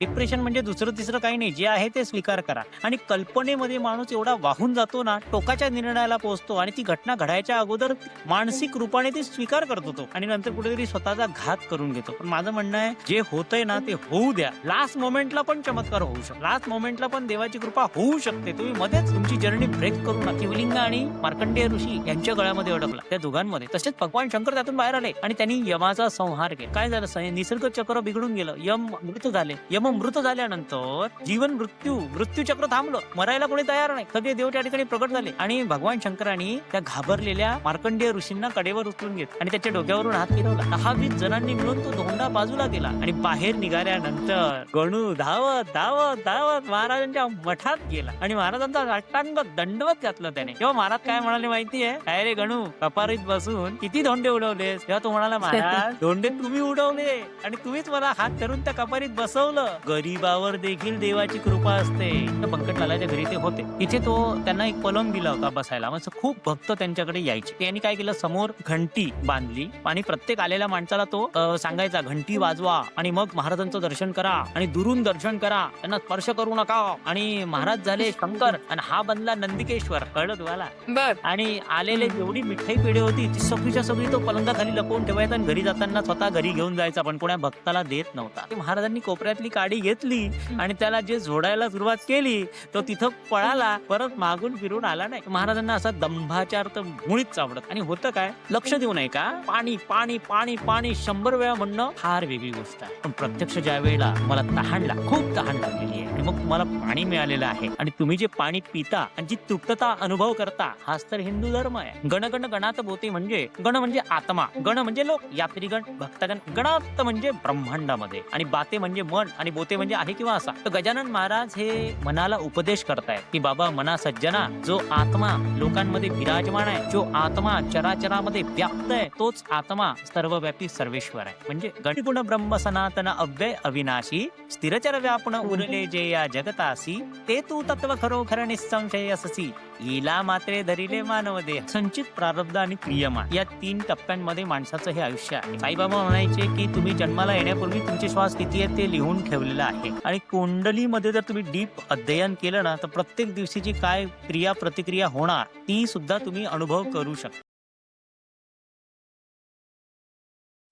Depression म्हणजे दुसरं तिसरं काही नाही, जे आहे ते स्वीकार करा. आणि कल्पनेमध्ये माणूस एवढा वाहून जातो ना, टोकाच्या निर्णयाला पोहोचतो आणि ती घटना घडायच्या अगोदर मानसिक रूपाने ती स्वीकार करतो तो आणि नंतर कुठेतरी स्वतःचा घात करून घेतो. पण माझं म्हणणं आहे, जे होतंय ना ते होऊ द्या. लास्ट मोमेंटला पण चमत्कार होऊ शकतो. लास्ट मोमेंटला पण देवाची कृपा होऊ शकते. तुम्ही मध्येच तुमची जर्नी ब्रेक करू नका. शिवलिंग आणि मार्कंडेय ऋषी यांच्या गळ्यामध्ये अडकला, त्या दोघांमध्ये. तसेच भगवान शंकर त्यातून बाहेर आले आणि त्यांनी यमाचा संहार केला. काय झालं? निसर्ग चक्र बिघडून गेलं. यम मृत झाले. यम मृत झाल्यानंतर जीवन मृत्यू चक्र थांबलं. मरायला कोणी तयार नाही. सगळे देव त्या ठिकाणी प्रकट झाले आणि भगवान शंकरांनी त्या घाबरलेल्या मार्कंडेय ऋषींना कडेवर उचलून घेत आणि त्याच्या डोक्यावरून हात फिरवला. 10-20 जणांनी मिळून तो धोंडा बाजूला गेला आणि बाहेर निघाल्यानंतर गणू धावत धावत धावत महाराजांच्या मठात गेला आणि महाराजांचा साष्टांग दंडवत घातला त्याने. तेव्हा महाराज काय म्हणाले माहितीये? काय रे गणू, कपारीत बसून किती धोंडे उडवलेस? तेव्हा तो म्हणाला, महाराज धोंडे तुम्ही उडवले आणि तुम्हीच मला हात धरून त्या कपारीत बसवलं. गरीबावर देखील देवाची कृपा असते. पंकटलालाच्या घरी ते होते. इथे तो त्यांना एक पलंग दिला होता बसायला. मग खूप भक्त त्यांच्याकडे यायचे. त्यांनी काय केलं, समोर घंटी बांधली आणि प्रत्येक आलेल्या माणसाला तो सांगायचा, घंटी वाजवा आणि मग महाराजांचं दर्शन करा आणि दुरून दर्शन करा, त्यांना स्पर्श करू नका. आणि महाराज झाले शंकर आणि हा बनला नंदिकेश्वर. कळलं तुम्हाला? बर. आणि आलेले जेवढी मिठाई पेढे होती ती सगळीच्या सगळी तो पलंगाखाली लपवून ठेवायचा आणि घरी जाताना स्वतः घरी घेऊन जायचा, पण कोणा भक्ताला देत नव्हता. महाराजांनी कोपऱ्यातली काडी घेतली आणि त्याला जे झोडायला सुरुवात केली तो तिथं पळाला, परत मागून फिरून आला नाही. महाराजांना असा दंभाचार तर मुळीच आवडत. आणि होतं काय, लक्ष देऊ नये का, पाणी पाणी पाणी पाणी 100 वेळा म्हणणं फार वेगळी गोष्ट आहे. पण प्रत्यक्ष ज्या वेळेला मला खूप तहान लागलेली आहे आणि मग मला पाणी मिळालेलं आहे आणि तुम्ही जे पाणी पिता आणि जी तृप्तता अनुभव करता, हाच तर हिंदू धर्म आहे. गण गण गणात बोते म्हणजे गण म्हणजे आत्मा, गण म्हणजे लोक, यात्रीगण, भक्तगण, गणात म्हणजे ब्रह्मांडामध्ये आणि बाते म्हणजे मन आणि बोते म्हणजे आहे किंवा असा. तर गजानन महाराज हे मनाला उपदेश करतायत की बाबा मना सज्जना, जो आत्मा लोकांमध्ये विराजमान आहे, जो आत्मा चराचरामध्ये व्याप्त आहे, तोच आत्मा सर्वव्यापी सर्वेश्वर आहे. म्हणजे गणगुण ब्रह्म सनातन अव्यय अविनाशी, स्थिरचर व्यापण उरले जे या जगतासी, ते तू तत्व खरोखर निसंशय अससी, येला मात्रे धरिले मानव देह. संचित, प्रारब्ध आणि क्रियमान या 3 टप्प्यांमध्ये माणसाचं हे आयुष्य आहे. साईबाबा म्हणायचे की तुम्ही जन्माला येण्यापूर्वी तुमचे श्वास किती आहेत ते लिहून ठेवलेलं आहे आणि कुंडलीमध्ये जर तुम्ही डीप अध्ययन केलं ना, तर प्रत्येक दिवशीची काय क्रिया प्रतिक्रिया होणार ती सुद्धा तुम्ही अनुभव करू शकता.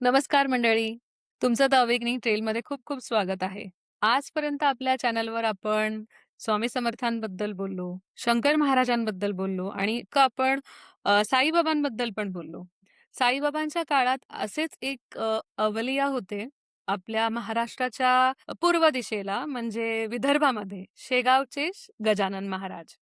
नमस्कार मंडळी, तुमचं द अवेकनिंग ट्रेलमध्ये खूप खूप स्वागत आहे. आजपर्यंत आपल्या चॅनलवर आपण स्वामी समर्थांबद्दल बोललो, शंकर महाराजांबद्दल बोललो आणि आपण साईबाबांबद्दल पण बोललो. साईबाबांच्या काळात असेच एक अवलिया होते आपल्या महाराष्ट्राच्या पूर्व दिशेला, म्हणजे विदर्भामध्ये, शेगावचे गजानन महाराज.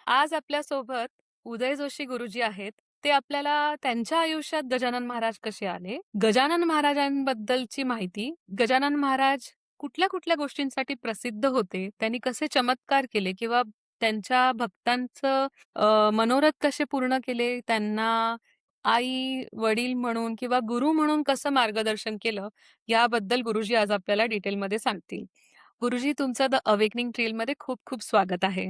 आज आपल्यासोबत उदय जोशी गुरुजी आहेत. ते आपल्याला त्यांच्या आयुष्यात गजानन महाराज कसे आले, गजानन महाराजांबद्दलची माहिती, गजानन महाराज कुठल्या कुठल्या गोष्टींसाठी प्रसिद्ध होते, त्यांनी कसे चमत्कार केले किंवा त्यांच्या भक्तांचं मनोरथ कसे पूर्ण केले, त्यांना आई वडील म्हणून किंवा गुरु म्हणून कसं मार्गदर्शन केलं, याबद्दल गुरुजी आज आपल्याला डिटेलमध्ये सांगतील. गुरुजी, तुमचं द अवेकनिंग ट्रेलमध्ये खूप खूप स्वागत आहे.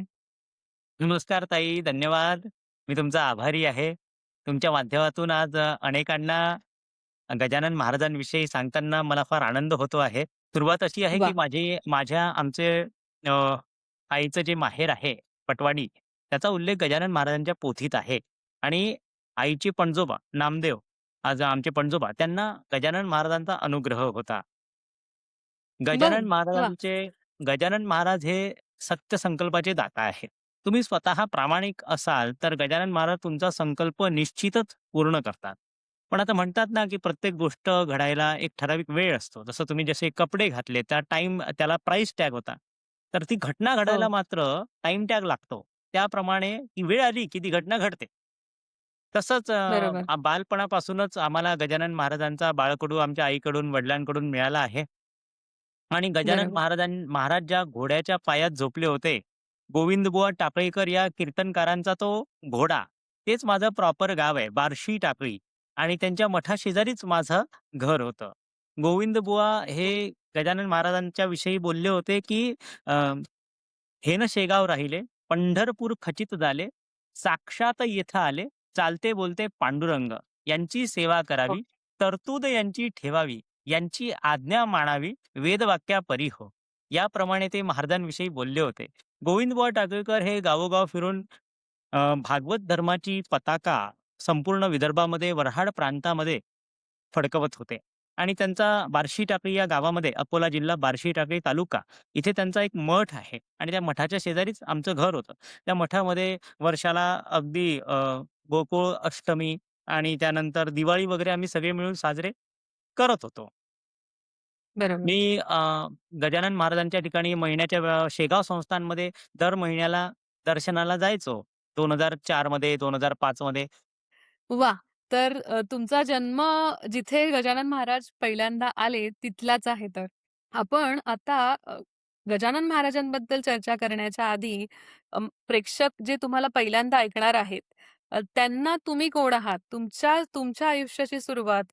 नमस्कार ताई, धन्यवाद. मी तुमचा आभारी आहे. तुमच्या माध्यमातून आज अनेकांना गजानन महाराजांविषयी सांगताना मला फार आनंद होतो आहे. सुरुवात अशी आहे की वा. आमचे आईचं जे माहेर आहे पटवाडी, त्याचा उल्लेख गजानन महाराजांच्या पोथीत आहे आणि आईचे पणजोबा नामदेव, आज आमचे पणजोबा, त्यांना गजानन महाराजांचा अनुग्रह होता. बर. वा. गजानन महाराज हे सत्य संकल्पाचे दाता आहेत. तुम्ही स्वतः प्रामाणिक असाल तर गजानन महाराज तुमचा संकल्प निश्चितच पूर्ण करतात. पण आता म्हणतात ना, की प्रत्येक गोष्ट घडायला एक ठराविक वेळ असतो. जसं तुम्ही जसे कपडे घातले त्याला प्राइस टॅग होता. तर ती घटना घडायला हो. मात्र टाईम टॅग लागतो. त्याप्रमाणे ती वेळ आली की ती घटना घडते. तसंच बरोबर. बालपणापासूनच आम्हाला गजानन महाराजांचा बाळकडू आमच्या आईकडून, वडिलांकडून मिळाला आहे. आणि गजानन बरोबर. महाराज ज्या घोड्याच्या पायात झोपले होते, गोविंदबुवा टाकळीकर या कीर्तनकारांचा तो घोडा, तेच माझं प्रॉपर गाव आहे, बार्शी टाकळी. आणि त्यांच्या मठाशेजारीच माझं घर होतं. गोविंदबुवा हे गजानन महाराजांच्या विषयी बोलले होते, की "हे न शेगाव राहिले, पंढरपूर खचित झाले, साक्षात येथ आले, चालते बोलते पांडुरंग, यांची सेवा हो. करावी, तरतूद यांची ठेवावी, यांची आज्ञा मानावी, वेदवाक्या परी हो." याप्रमाणे ते महाराजांविषयी बोलले होते. गोविंदबुवा टाकळीकर हे गावोगाव फिरून भागवत धर्माची पताका संपूर्ण विदर्भामध्ये, वऱ्हाड प्रांतामध्ये फडकवत होते. आणि त्यांचा बार्शी टाकळी या गावामध्ये, अकोला जिल्हा, बार्शी टाकळी तालुका, इथे त्यांचा एक मठ आहे आणि त्या मठाच्या शेजारीच आमचं घर होतं. त्या मठामध्ये वर्षाला अगदी गोकुळ अष्टमी आणि त्यानंतर दिवाळी वगैरे आम्ही सगळे मिळून साजरे करत होतो. बरोबर. मी गजानन महाराजांच्या ठिकाणी महिन्याच्या शेगाव संस्थानमध्ये दर महिन्याला दर्शनाला जायचो. 2004 मध्ये, 2005 मध्ये. वाह! तर तुमचा जन्म जिथे गजानन महाराज पहिल्यांदा आले तिथलाच आहे तर. आपण आता गजानन महाराजांबद्दल चर्चा करण्याच्या आधी प्रेक्षक जे तुम्हाला पहिल्यांदा ऐकणार आहेत, त्यांना तुम्ही कोण आहात? तुमच्या तुमच्या आयुष्याची सुरुवात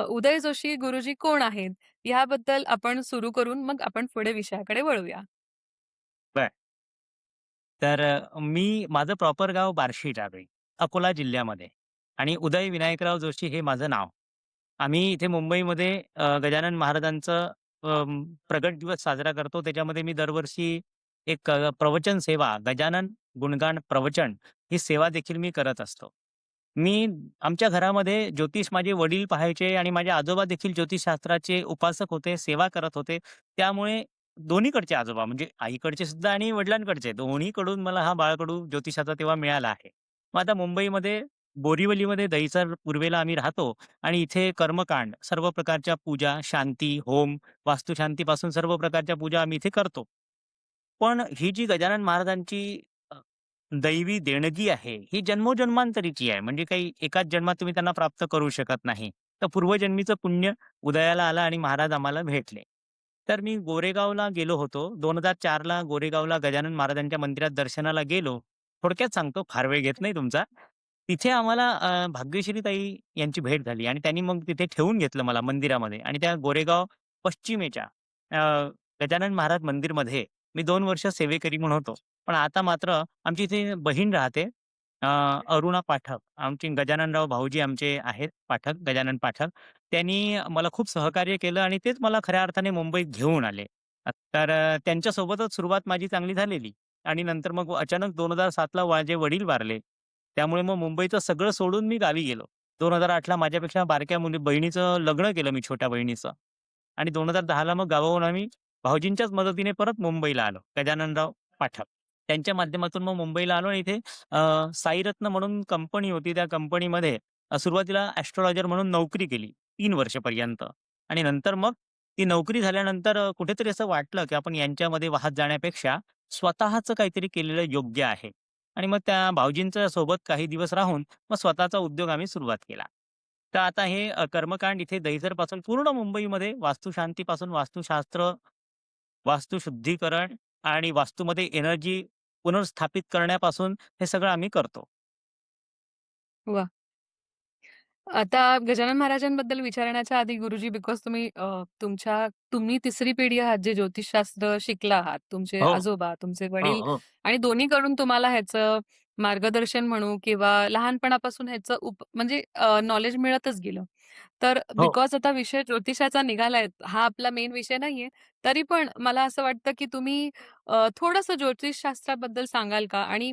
उदय जोशी गुरुजी कोण आहेत? ह्याबद्दल आपण सुरू करून मग आपण पुढे विषयाकडे वळूया. बरं. तर मी माझं प्रॉपर गाव बार्शी टाकळी, अकोला जिल्ह्यामध्ये आणि उदय विनायकराव जोशी हे माझं नाव. आम्ही इथे मुंबईमध्ये गजानन महाराजांचं प्रगट दिवस साजरा करतो. त्याच्यामध्ये मी दरवर्षी एक प्रवचन सेवा, गजानन गुणगान प्रवचन ही सेवा देखील मी करत असतो. मी आमच्या घरामध्ये ज्योतिष माझे वडील पाहायचे आणि माझे आजोबा देखील ज्योतिषशास्त्राचे उपासक होते, सेवा करत होते. त्यामुळे दोन्हीकडचे आजोबा म्हणजे आईकडचे सुद्धा आणि वडिलांकडचे दोन्हीकडून मला हा बाळकडू ज्योतिषाचा तेव्हा मिळाला आहे. मग आता मुंबईमध्ये बोरिवलीमध्ये दहिसर पूर्वेला आम्ही राहतो आणि इथे कर्मकांड, सर्व प्रकारच्या पूजा, शांती, होम, वास्तुशांतीपासून सर्व प्रकारच्या पूजा आम्ही इथे करतो. पण ही जी गजानन महाराजांची अ, दैवी देणगी आहे, ही जन्मोजन्मांतरीची आहे. म्हणजे काही एकाच जन्मात तुम्ही त्यांना प्राप्त करू शकत नाही. तर पूर्वजन्मीचं पुण्य उदयाला आलं आणि महाराज आम्हाला भेटले. तर मी गोरेगावला गेलो होतो. 2004 ला गोरेगावला गजानन महाराजांच्या मंदिरात दर्शनाला गेलो. थोडक्यात सांगतो, फार वेळ घेत नाही तुमचा. तिथे आम्हाला भाग्यश्री ताई यांची भेट झाली आणि त्यांनी मग तिथे ठेवून घेतलं मला मंदिरामध्ये आणि त्या गोरेगाव पश्चिमेच्या गजानन महाराज मंदिरमध्ये मी 2 वर्ष सेवेकरी म्हणून होतो. पण आता मात्र आमची इथे बहीण राहते. अ, अरुणा पाठक. आमचे गजाननराव भाऊजी आमचे आहेत पाठक, गजानन पाठक. त्यांनी मला खूप सहकार्य केलं आणि तेच मला खऱ्या अर्थाने मुंबईत घेऊन आले. तर त्यांच्यासोबतच सुरुवात माझी चांगली झालेली आणि नंतर मग अचानक 2007 ला माझे वडील वारले. त्यामुळे मग मुंबईचं सगळं सोडून मी गावी गेलो. 2008 ला माझ्यापेक्षा बारक्या बहिणीचं लग्न केलं मी छोट्या बहिणीचं आणि 2010 ला मग गावाहून आम्ही भाऊजींच्याच मदतीने परत मुंबईला आलो. गजाननराव पाठक. त्यांच्या माध्यमातून मग मुंबईला आलो आणि इथे साईरत्न म्हणून कंपनी होती. त्या कंपनीमध्ये सुरुवातीला ॲस्ट्रोलॉजर म्हणून नोकरी केली 3 वर्षपर्यंत आणि नंतर मग ती नोकरी झाल्यानंतर कुठेतरी असं वाटलं, की आपण यांच्यामध्ये वाहत जाण्यापेक्षा स्वतःचं काहीतरी केलेलं योग्य आहे. आणि मग त्या भाऊजींच्या सोबत काही दिवस राहून मग स्वतःचा उद्योग आम्ही सुरुवात केला. तर आता हे कर्मकांड इथे दहिसरपासून पूर्ण मुंबईमध्ये वास्तुशांतीपासून वास्तुशास्त्र, वास्तुशुद्धीकरण आणि वास्तूमध्ये एनर्जी पुनर्स्थापित करण्यापासून हे सगळं आम्ही करतो. वाह! आता गजानन महाराजांबद्दल विचारण्याच्या आधी गुरुजी बिकॉज तुम्ही तिसरी पिढी आहात जे ज्योतिषशास्त्र शिकला आहात. तुमचे हो, आजोबा, तुमचे हो, वडील हो, आणि दोन्हीकडून तुम्हाला ह्याचं मार्गदर्शन म्हणू किंवा लहानपणापासून ह्याचं म्हणजे नॉलेज मिळतच गेलं. तर हो. बिकॉज आता विषय ज्योतिषाचा निघालाय, हा आपला मेन विषय नाहीये. तरी पण मला असं वाटतं, की तुम्ही थोडंसं ज्योतिषशास्त्राबद्दल सांगाल का? आणि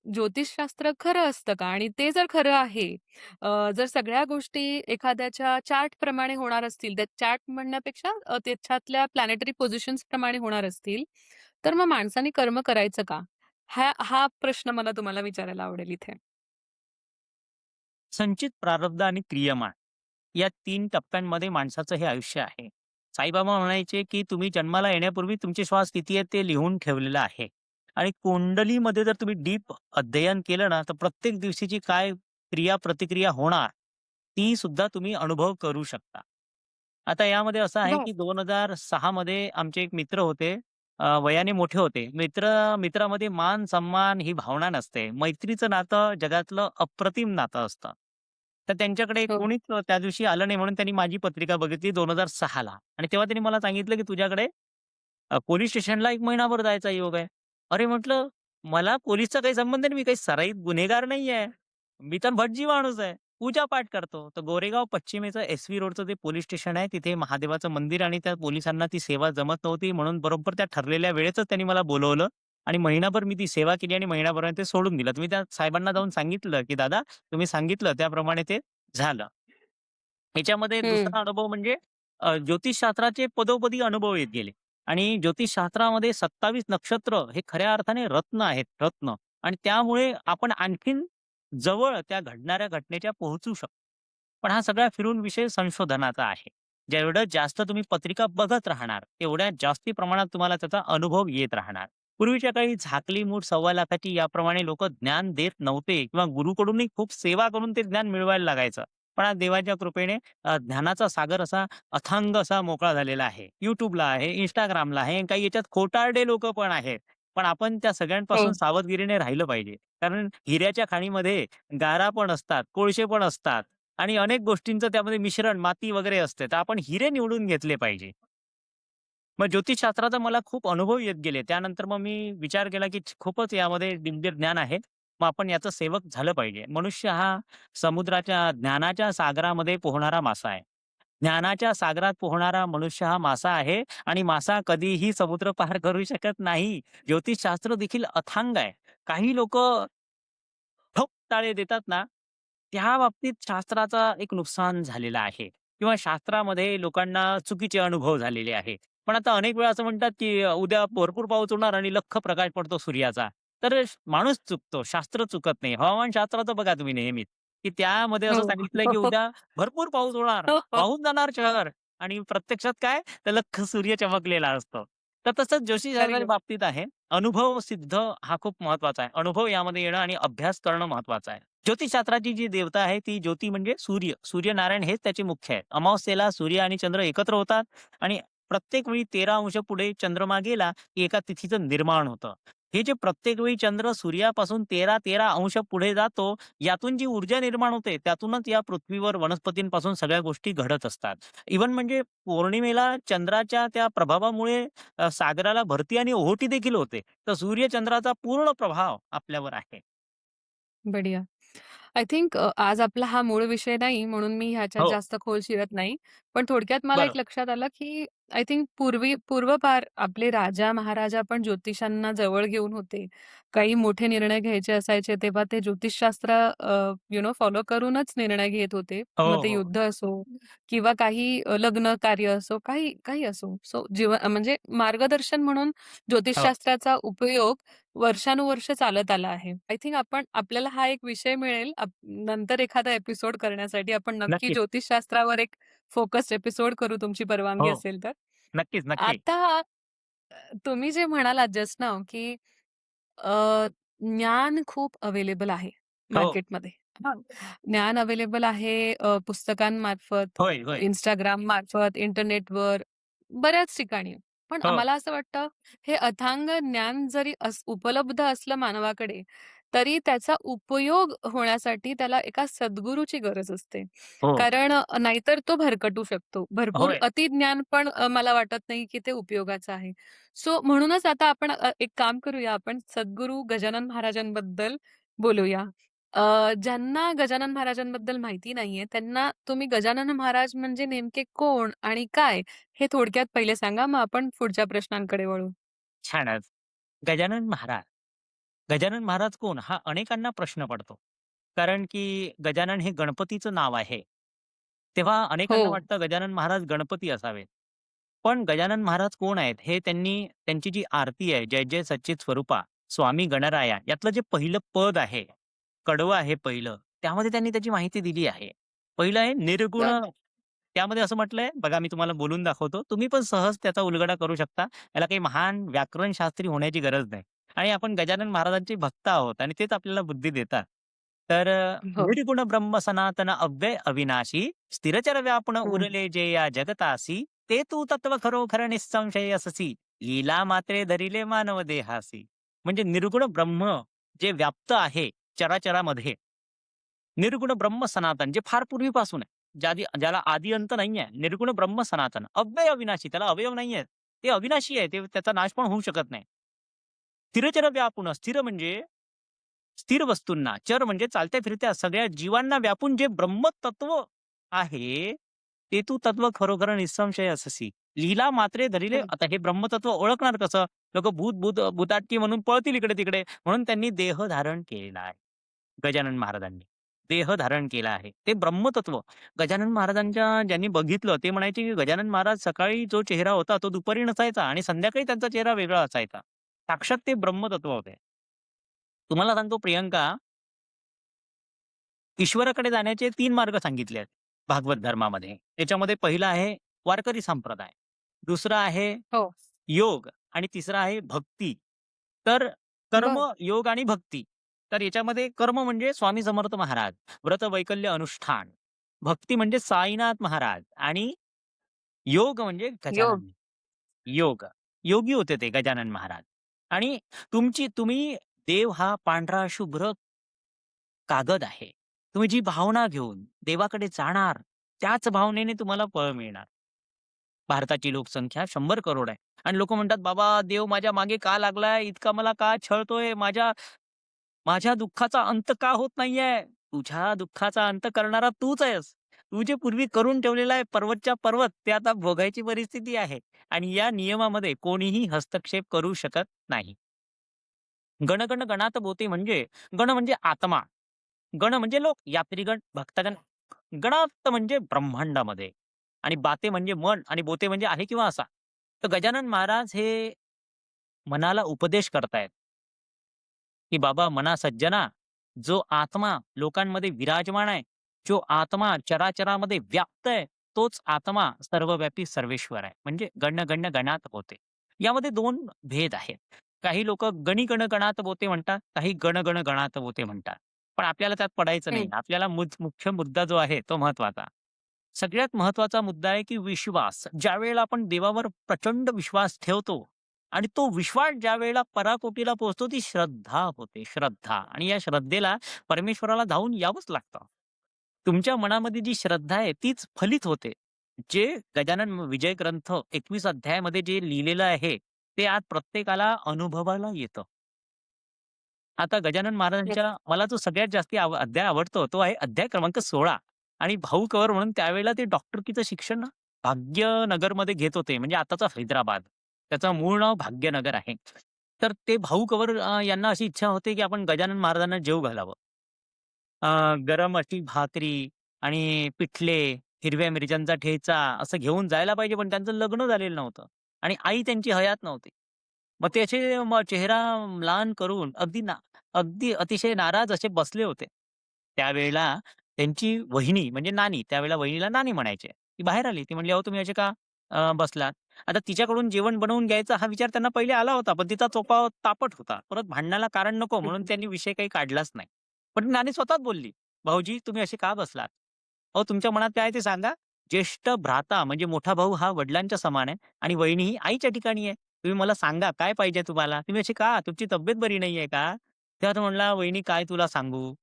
ज्योतिषशास्त्र खरं असतं का? आणि ते जर खरं आहे, जर सगळ्या गोष्टी एखाद्याच्या चार्टप्रमाणे होणार असतील, त्या चार्ट म्हणण्यापेक्षा त्याच्यातल्या प्लॅनेटरी पोझिशन्स प्रमाणे होणार असतील, तर मग माणसाने कर्म करायचं का? हा प्रश्न मला तुम्हाला विचारायला आवडेल इथे. संचित प्रारब्ध आणि क्रियमान या 3 टप्प्यांमध्ये माणसाचं हे आयुष्य आहे. साईबाबा म्हणायचे, की तुम्ही जन्माला येण्यापूर्वी तुमची श्वास किती आहे ते लिहून ठेवलेलं आहे. आणि कुंडलीमध्ये जर तुम्ही डीप अध्ययन केलं ना, तर प्रत्येक दिवशीची काय क्रिया-प्रतिक्रिया होणार, ती सुद्धा तुम्ही अनुभव करू शकता. आता यामध्ये असं आहे, बरं. की 2006 मध्ये आमचे एक मित्र होते. वयाने मोठे होते. मित्रामध्ये मान-सन्मान ही भावना नसते. मैत्रीचं नातं जगातलं अप्रतिम नातं असतं. तर त्यांच्याकडे हो. कोणीच त्या दिवशी आलं नाही म्हणून त्यांनी माझी पत्रिका बघितली 2006 ला आणि तेव्हा त्यांनी मला सांगितलं, की तुझ्याकडे पोलिस स्टेशनला 1 महिनाभर जायचा योग आहे. अरे म्हटलं, मला पोलिसचा काही संबंध नाही. मी काही सराईत गुन्हेगार नाहीये. मी तर भटजी माणूस आहे. पूजा-पाठ करतो. तर गोरेगाव पश्चिमेचं एस-व्ही रोडचं जे पोलिस स्टेशन आहे, तिथे महादेवाचं मंदिर आणि त्या पोलिसांना ती सेवा जमत नव्हती. म्हणून बरोबर त्या ठरलेल्या वेळेतच त्यांनी मला बोलावलं आणि महिनाभर मी ती सेवा केली आणि महिनाभराने ते सोडून दिलं. तर मी त्या साहेबांना जाऊन सांगितलं, की "दादा, तुम्ही सांगितलं त्याप्रमाणे ते झालं." याच्यामध्ये हं. दुसरा अनुभव म्हणजे ज्योतिषशास्त्राचे पदोपदी अनुभव येत गेले आणि ज्योतिषशास्त्रामध्ये 27 नक्षत्र हे खऱ्या अर्थाने रत्न आहेत, रत्न. आणि त्यामुळे आपण आणखीन जवळ त्या घडणाऱ्या घटनेच्या पोहोचू शकतो. पण हा सगळा फिरून विषय संशोधनाचा आहे. जेवढं जास्त तुम्ही पत्रिका बघत राहणार, तेवढ्या जास्ती प्रमाणात तुम्हाला त्याचा अनुभव येत राहणार. पूर्वीच्या काळी झाकली मूठ सव्वा लाखाची याप्रमाणे लोकं ज्ञान देत नव्हते किंवा गुरुकडूनही खूप सेवा करून ते ज्ञान मिळवायला लागायचं. पण आज देवाच्या कृपेने ज्ञानाचा सागर असा अथांग असा मोकळा झालेला आहे. YouTubeला आहे, Instagramला आहे, काही याच्यात खोटारडे लोकं पण आहेत. पण आपण त्या सगळ्यांपासून हो. सावधगिरीने राहिलं पाहिजे. कारण हिऱ्याच्या खाणीमध्ये गारा पण असतात, कोळसे पण असतात आणि अनेक गोष्टींचं त्यामध्ये मिश्रण, माती वगैरे असते. तर आपण हिरे निवडून घेतले पाहिजे. मग ज्योतिषशास्त्राचा मला खूप अनुभव येत गेले. त्यानंतर मग मी विचार केला, की खूपच यामध्ये दिव्य ज्ञान आहे. मग आपण याचं सेवक झालं पाहिजे. मनुष्य हा समुद्राच्या ज्ञानाच्या सागरामध्ये पोहणारा मासा आहे. ज्ञानाच्या सागरात पोहणारा मनुष्य हा मासा आहे आणि मासा कधीही समुद्र पार करू शकत नाही. ज्योतिषशास्त्र देखील अथांग आहे. काही लोकं ठोक ताळे देतात ना, त्या बाबतीत शास्त्राचा एक नुकसान झालेला आहे किंवा शास्त्रामध्ये लोकांना चुकीचे अनुभव झालेले आहेत. पण आता अनेक वेळा असं म्हणतात, की उद्या भरपूर पाऊस होणार आणि लख्ख प्रकाश पडतो सूर्याचा. तर माणूस चुकतो, शास्त्र चुकत नाही. हवामानशास्त्राचं बघा तुम्ही नेहमीच, की त्यामध्ये असं हो. सांगितलंय, की हो. उद्या भरपूर पाऊस होणार, हो, हो. वाहून जाणार शहर आणि प्रत्यक्षात काय, तर लख्ख सूर्य चमकलेला असतो. तर तसंच खरी ज्योतिषशास्त्राच्या गोष्ट. बाबतीत आहे. अनुभव सिद्ध हा खूप महत्वाचा आहे. अनुभव यामध्ये येणं आणि अभ्यास करणं महत्वाचं आहे. ज्योतिषशास्त्राची जी देवता आहे ती ज्योती म्हणजे सूर्य. सूर्यनारायण हेच त्याचे मुख्य आहेत. अमावास्येला सूर्य आणि चंद्र एकत्र होतात आणि प्रत्येक वेळी 13 अंश पुढे चंद्रमा गेला, की एका तिथीचं निर्माण होतं. हे जे प्रत्येक वेळी चंद्र सूर्यापासून 13-13 अंश पुढे जातो, यातून जी ऊर्जा निर्माण होते, त्यातूनच या पृथ्वीवर वनस्पतींपासून सगळ्या गोष्टी घडत असतात. इव्हन म्हणजे पौर्णिमेला चंद्राच्या त्या प्रभावामुळे सागराला भरती आणि ओहोटी देखील होते. तर सूर्य-चंद्राचा पूर्ण प्रभाव आपल्यावर आहे. बढिया. आय थिंक आज आपला हा मूळ विषय नाही म्हणून मी ह्याच्यात हो, जास्त खोल शिरत नाही. पण थोडक्यात मला एक बरोबर. लक्षात आलं, की आय थिंक पूर्वपार आपले राजा, महाराजा पण ज्योतिषांना जवळ घेऊन होते. काही मोठे निर्णय घ्यायचे असायचे तेव्हा ते ज्योतिषशास्त्र फॉलो करूनच निर्णय घेत होते. हो, मग ते हो, युद्ध असो किंवा काही लग्न कार्य असो, काही काही असो. सो म्हणजे मार्गदर्शन म्हणून हो. ज्योतिषशास्त्राचा उपयोग वर्षानुवर्ष चालत आला आहे. आय थिंक आपल्याला हा एक विषय मिळेल नंतर एखादा एपिसोड करण्यासाठी आपण नक्की नक्कीच. ज्योतिषशास्त्रावर एक फोकस्ड एपिसोड करू तुमची परवानगी हो. असेल तर. नक्कीच, नक्की. आता तुम्ही जे म्हणालात जस्ट नाऊ, की ज्ञान खूप अवेलेबल आहे हो. मार्केटमध्ये. हां. ज्ञान अवेलेबल आहे पुस्तकांमार्फत, होय, होय. Instagram मार्फत, इंटरनेटवर, बऱ्याच ठिकाणी. पण हो, मला असं वाटतं, हे अथांग ज्ञान जरी उपलब्ध असलं मानवाकडे, तरी त्याचा उपयोग होण्यासाठी त्याला एका सद्गुरूची गरज असते. हो. कारण नाहीतर तो भरकटू शकतो. भरपूर होय. अतिज्ञान पण मला वाटत नाही, की ते उपयोगाचं आहे. सो म्हणूनच आता आपण एक काम करूया, आपण सद्गुरू गजानन महाराजांबद्दल बोलूया. ज्यांना गजानन महाराजांबद्दल माहिती नाहीये, त्यांना तुम्ही गजानन महाराज म्हणजे नेमके कोण आणि काय? हे थोडक्यात पहिले सांगा, मग आपण पुढच्या प्रश्नांकडे वळू. छानच. गजानन महाराज. गजानन महाराज कोण? हा अनेकांना प्रश्न पडतो. कारण की गजानन हे गणपतीचं नाव आहे. तेव्हा हो. अनेकांना वाटतं गजानन महाराज गणपती असावेत. पण गजानन महाराज कोण आहेत? हे त्यांची जी आरती आहे, जय जय सच्चिद स्वरूपा, स्वामी गणराया यातलं जे पहिलं पद आहे, कडवं आहे पहिलं, त्यामध्ये त्यांनी त्याची माहिती दिली आहे. पहिलं आहे निर्गुण. अच्छा. त्यामध्ये असं म्हटलंय बघा, मी तुम्हाला बोलून दाखवतो. तुम्ही पण सहज त्याचा उलगडा करू शकता. याला काही महान व्याकरणशास्त्री होण्याची गरज नाही. आणि आपण गजानन महाराजांचे भक्त आहोत आणि तेच आपल्याला बुद्धी देतात. तर हो. निर्गुण ब्रह्म सनातन अव्यय अविनाशी, स्थिरचर व्यापुन हं. उरले जे या जगतासी, ते तू तत्व खरोखर निःसंशय अससी, लीला मात्रे धरिले मानव देहासी. म्हणजे निर्गुण ब्रह्म जे व्याप्त आहे चराचरामध्ये, निर्गुण ब्रह्म सनातन जे फार पूर्वीपासून आहे. ज्याला आदी अंत नाहीये. निर्गुण ब्रह्म सनातन. अव्यय अविनाशी त्याला अवयव नाहीयेत. ते अविनाशी आहे. त्याचा नाश पण होऊ शकत नाही. स्थिरचर व्यापून स्थिर म्हणजे स्थिर वस्तूंना, चर म्हणजे चालत्या-फिरत्या सगळ्या जीवांना व्यापून जे ब्रह्मतत्व आहे, ते तू तत्व खरोखर निःसंशय अससी. लीला मात्रे धरिले. अरे आता हे ब्रह्मतत्व ओळखणार कसं? लोकं भूताटकी म्हणून पळतील इकडे-तिकडे. म्हणून त्यांनी देह धारण केलेला आहे. गजानन महाराजांनी. देह धारण केला आहे. ते ब्रह्मतत्व. गजानन महाराजांच्या ज्यांनी बघितलं ते म्हणायचे, की गजानन महाराज सकाळी जो चेहरा होता तो दुपारी नसायचा आणि संध्याकाळी त्यांचा चेहरा वेगळा असायचा. साक्षात ते ब्रह्मतत्व होते. तुम्हाला सांगतो प्रियंका, ईश्वराकडे जाण्याचे 3 मार्ग सांगितले आहेत भागवत धर्मामध्ये. त्याच्यामध्ये पहिला आहे वारकरी संप्रदाय, दुसरा आहे हो. योग आणि तिसरा आहे भक्ती. तर कर्म, बरं. योग आणि भक्ती. तर याच्यामध्ये कर्म म्हणजे स्वामी समर्थ महाराज, व्रत वैकल्य अनुष्ठान. भक्ती म्हणजे साईनाथ महाराज आणि योग म्हणजे योग. गजानन. योग. योगी होते ते गजानन महाराज. आणि तुम्ही देव हा पांढरा शुभ्र कागद आहे. तुम्ही जी भावना घेऊन देवाकडे जाणार, त्याच भावनेने तुम्हाला फळ मिळणार. भारताची लोकसंख्या 100 करोड आहे आणि लोकं म्हणतात, "बाबा देव माझ्या मागे का लागलाय? इतका मला का छळतोय? माझ्या माझ्या दुःखाचा अंत का होत नाहीये?" तुझ्या दुःखाचा अंत करणारा तूच आहेस. तू जे पूर्वी करून ठेवलेलं आहे पर्वतच्या पर्वत, ते आता भोगायची परिस्थिती आहे आणि या नियमामध्ये कोणीही हस्तक्षेप करू शकत नाही. गण गण गणात बोते म्हणजे गण म्हणजे आत्मा, गण म्हणजे लोक, यात्रीगण, भक्तगण. गणात म्हणजे ब्रह्मांडामध्ये आणि बाते म्हणजे मन आणि बोते म्हणजे आहे किंवा असा. तर गजानन महाराज हे मनाला उपदेश करतायत, की बाबा मना सज्जना, जो आत्मा लोकांमध्ये विराजमान आहे, जो आत्मा चराचरामध्ये व्याप्त आहे, तोच आत्मा सर्वव्यापी सर्वेश्वर आहे. म्हणजे गण गण गणात बोते. यामध्ये 2 भेद आहेत. काही लोकं गणी गण गणात बोते म्हणतात, काही गण गण गणात बोते म्हणतात. पण आपल्याला त्यात पडायचं नाही. हं. आपल्याला मुख्य मुद्दा जो आहे तो महत्त्वाचा. सगळ्यात महत्त्वाचा मुद्दा आहे, की विश्वास. ज्यावेळेला आपण देवावर प्रचंड विश्वास ठेवतो आणि तो विश्वास ज्यावेळेला पराकोटीला पोहोचतो, ती श्रद्धा होते, श्रद्धा. आणि या श्रद्धेला परमेश्वराला धावून यावंच लागतं. तुमच्या मनामध्ये जी श्रद्धा आहे तीच फलित होते. जे गजानन विजय ग्रंथ 21 अध्यायामध्ये जे लिहिलेलं आहे, ते आज प्रत्येकाला अनुभवाला येतं. आता गजानन येस. महाराजांच्या मला जो सगळ्यात जास्ती अध्याय आवडतो, तो आहे अध्याय क्रमांक 16. आणि भाऊ कवर म्हणून त्यावेळेला ते डॉक्टरकीचं शिक्षण ना भाग्यनगरमध्ये घेत होते. म्हणजे आताचा हैदराबाद. त्याचं मूळ नाव भाग्यनगर आहे. तर ते भाऊ कवर यांना अशी इच्छा होते, की आपण गजानन महाराजांना जेवू घालावं. गरम अशी भाकरी आणि पिठले, हिरव्या मिरच्यांचा ठेचा असं घेऊन जायला पाहिजे, पण त्यांचं लग्न झालेलं नव्हतं आणि आई त्यांची हयात नव्हती. मग ते असे चेहरा म्लान करून अगदी अतिशय नाराज असे बसले होते. त्यावेळेला त्यांची वहिनी म्हणजे नानी, त्यावेळेला वहिनीला नानी म्हणायचे. ती बाहेर आली. ती म्हणली, "अहो तुम्ही असे का बसलात?" आता तिच्याकडून जेवण बनवून घ्यायचा हा विचार त्यांना पहिले आला होता, पण तिचा चोपा तापट होता. परत भांडणाला कारण नको म्हणून त्यांनी विषय काही काढलाच नाही. पण नानी स्वतःच बोलली, "भाऊजी तुम्ही असे का बसलात? अहो तुमच्या मनात काय आहे ते सांगा. ज्येष्ठ भ्राता म्हणजे मोठा भाऊ हा वडिलांच्या समान आहे आणि वहिनी ही आईच्या ठिकाणी आहे. तुम्ही मला सांगा काय पाहिजे तुम्हाला? तुम्ही असे का? तुमची तब्येत बरी नाहीये का?" तेव्हा तो म्हणला, "वहिनी काय तुला सांगू?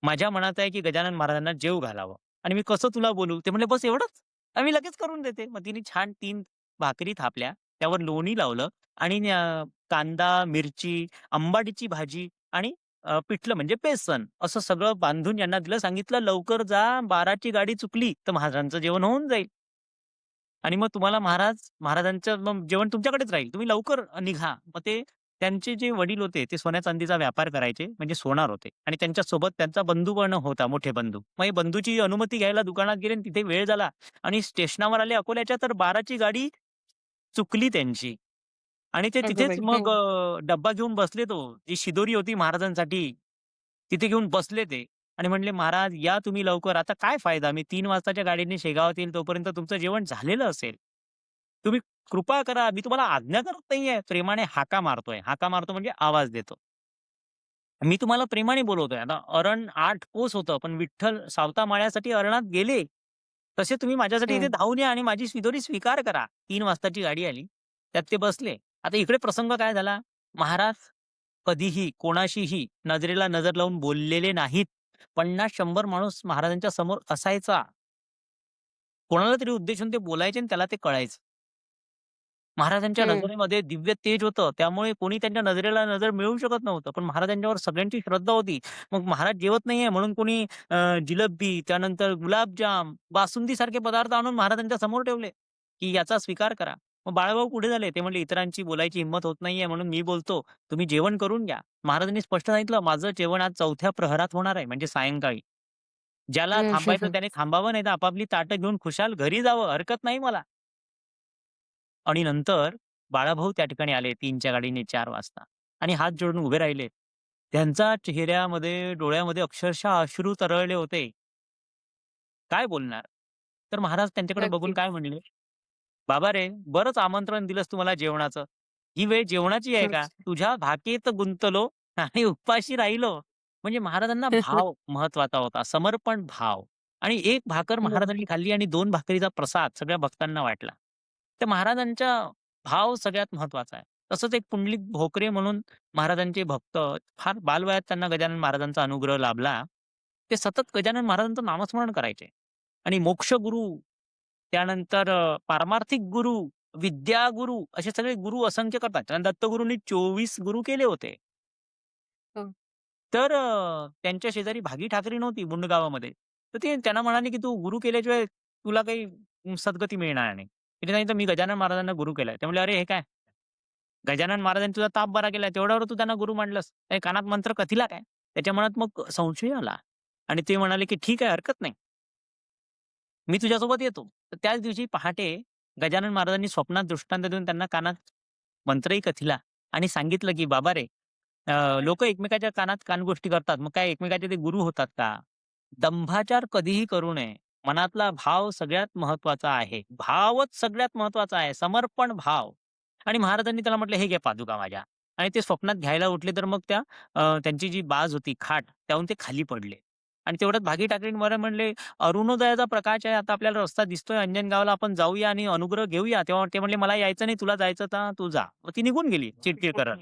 माझ्या मनात आहे की गजानन महाराजांना जेवू घालावं आणि मी कसं तुला बोलू?" ते म्हणले, "बस एवढंच? आम्ही लगेच करून देते." मग तिने छान 3 भाकरी थापल्या, त्यावर लोणी लावलं आणि कांदा, मिरची, अंबाडीची भाजी आणि पिठलं म्हणजे बेसन असं सगळं बांधून यांना दिलं. सांगितलं, "लवकर जा, 12ची गाडी चुकली तर महाराजांचं जेवण होऊन जाईल आणि मग तुम्हाला महाराजांचं मग जेवण तुमच्याकडेच राहील. तुम्ही लवकर निघा." मग ते त्यांचे जे वडील होते ते सोन्या-चांदीचा व्यापार करायचे म्हणजे सोनार होते आणि त्यांच्यासोबत त्यांचा बंधू पण होता, मोठे बंधू. मग हे बंधूची अनुमती घ्यायला दुकानात गेले आणि तिथे वेळ झाला आणि स्टेशनावर आले अकोल्याच्या तर 12ची गाडी चुकली त्यांची आणि ते अगं तिथेच बाई! मग हं. डब्बा घेऊन बसले तो. जी शिदोरी होती महाराजांसाठी, तिथे घेऊन बसले ते आणि म्हणले, "महाराज या तुम्ही लवकर. आता काय फायदा? मी 3 वाजताच्या गाडीने शेगावात येईल तोपर्यंत तुमचं जेवण झालेलं असेल. तुम्ही कृपा करा. मी तुम्हाला आज्ञा करत नाहीये." प्रेमाने हाका मारतोय. हाका मारतो म्हणजे आवाज देतो. मी तुम्हाला प्रेमाने बोलवतोय. आता अरण 8 कोस होतं, पण विठ्ठल सावता माळ्यासाठी अरणात गेले. तसे तुम्ही माझ्यासाठी इथे हं. धावून या आणि माझी शिदोरी स्वीकार करा. 3 वाजताची गाडी आली. त्यात ते बसले. आता इकडे प्रसंग काय झाला? महाराज कधीही कोणाशीही नजरेला नजर लावून बोललेले नाहीत. 50-100 माणूस महाराजांच्या समोर असायचा. कोणाला तरी उद्देशून ते बोलायचे आणि त्याला ते कळायचं. महाराजांच्या हं. नजरेमध्ये दिव्य तेज होतं. त्यामुळे कोणी त्यांच्या नजरेला नजर मिळवू शकत नव्हतं. पण महाराजांच्यावर सगळ्यांची श्रद्धा होती. मग महाराज जेवत नाहीये म्हणून कोणी जिलेबी, त्यानंतर गुलाबजाम, बासुंदीसारखे पदार्थ आणून महाराजांच्या समोर ठेवले, की याचा स्वीकार करा. मग बाळाभाऊ पुढे झाले. ते म्हणले, "इतरांची बोलायची हिंमत होत नाहीये म्हणून मी बोलतो. तुम्ही जेवण करून घ्या." महाराजांनी स्पष्ट सांगितलं, "माझं जेवण आज 4थ्या प्रहरात होणार आहे, म्हणजे सायंकाळी. ज्याला हं. थांबायचं त्याने थांबावं, नाहीतर आपापली ताटं घेऊन खुशाल घरी जावं. हरकत नाही मला." आणि नंतर बाळाभाऊ त्या ठिकाणी आले 3च्या गाडीने 4 वाजता आणि हात जोडून उभे राहिले. त्यांचा चेहऱ्यामध्ये, डोळ्यामध्ये अक्षरशः अश्रू तरळले होते. काय बोलणार? तर महाराज त्यांच्याकडे बघून नक्कीच. काय म्हणले, "बाबा रे, बरंच आमंत्रण दिलंस तू मला जेवणाचं. ही वेळ जेवणाची आहे हं. का? तुझ्या भाकेत गुंतलो आणि उपाशी राहिलो." म्हणजे महाराजांना भाव महत्वाचा होता, समर्पण भाव. आणि एक भाकर महाराजांनी नक्की. खाल्ली आणि 2 भाकरीचा प्रसाद सगळ्या भक्तांना वाटला. तर महाराजांचा भाव सगळ्यात महत्वाचा आहे. तसंच एक पुंडलिक भोकरे म्हणून महाराजांचे भक्त, फार बालवयात त्यांना गजानन महाराजांचा अनुग्रह लाभला. ते सतत गजानन महाराजांचं नामस्मरण करायचे. आणि मोक्षगुरू, त्यानंतर पारमार्थिक गुरु, विद्यागुरु असे सगळे गुरु असंख्य करतात. आणि दत्तगुरूंनी 24 गुरु केले होते. हं. तर त्यांच्या शेजारी भागी ठाकरे नव्हती बुंडगावामध्ये. तर ते त्यांना म्हणाले, की "तू गुरु केल्याशिवाय तुला काही सद्गती मिळणार नाही." तिने सांगितलं, "मी गजानन महाराजांना गुरु केलाय." ते म्हणले, "अरे हे काय? गजानन महाराजांनी तुझा ताप बरा केलाय, तेवढ्यावर तू त्यांना गुरु मानलंस. काही कानात मंत्र कथीला काय?" त्याच्या मनात मग संशय आला आणि ते म्हणाले, की "ठीक आहे, हरकत नाही. मी तुझ्यासोबत येतो." तर त्याच दिवशी पहाटे गजानन महाराजांनी स्वप्नात दृष्टांत देऊन त्यांना कानात मंत्रही कथिला आणि सांगितलं, की "बाबा रे, लोकं एकमेकाच्या कानात कानगोष्टी करतात. मग काय एकमेकाचे ते गुरु होतात का? दंभाचार कधीही करू नये. मनातला भाव सगळ्यात महत्त्वाचा आहे. भावच सगळ्यात महत्त्वाचा आहे. समर्पण भाव." आणि महाराजांनी त्याला म्हटलं, "हे घे पादुका माझ्या." आणि ते स्वप्नात घ्यायला उठले तर मग त्यांची जी बाज होती खाट, त्याहून ते खाली पडले. आणि तेवढ्यात भागी ठाकरे मला म्हणले, "अरुणोदयाचा प्रकाश आहे. आता आपल्याला रस्ता दिसतोय अंजनगावला. आपण जाऊया आणि अनुग्रह घेऊया." तेव्हा ते म्हणले, "मला यायचं नाही. तुला जायचं तर तू जा." मग ती निघून गेली चिडचिड करत.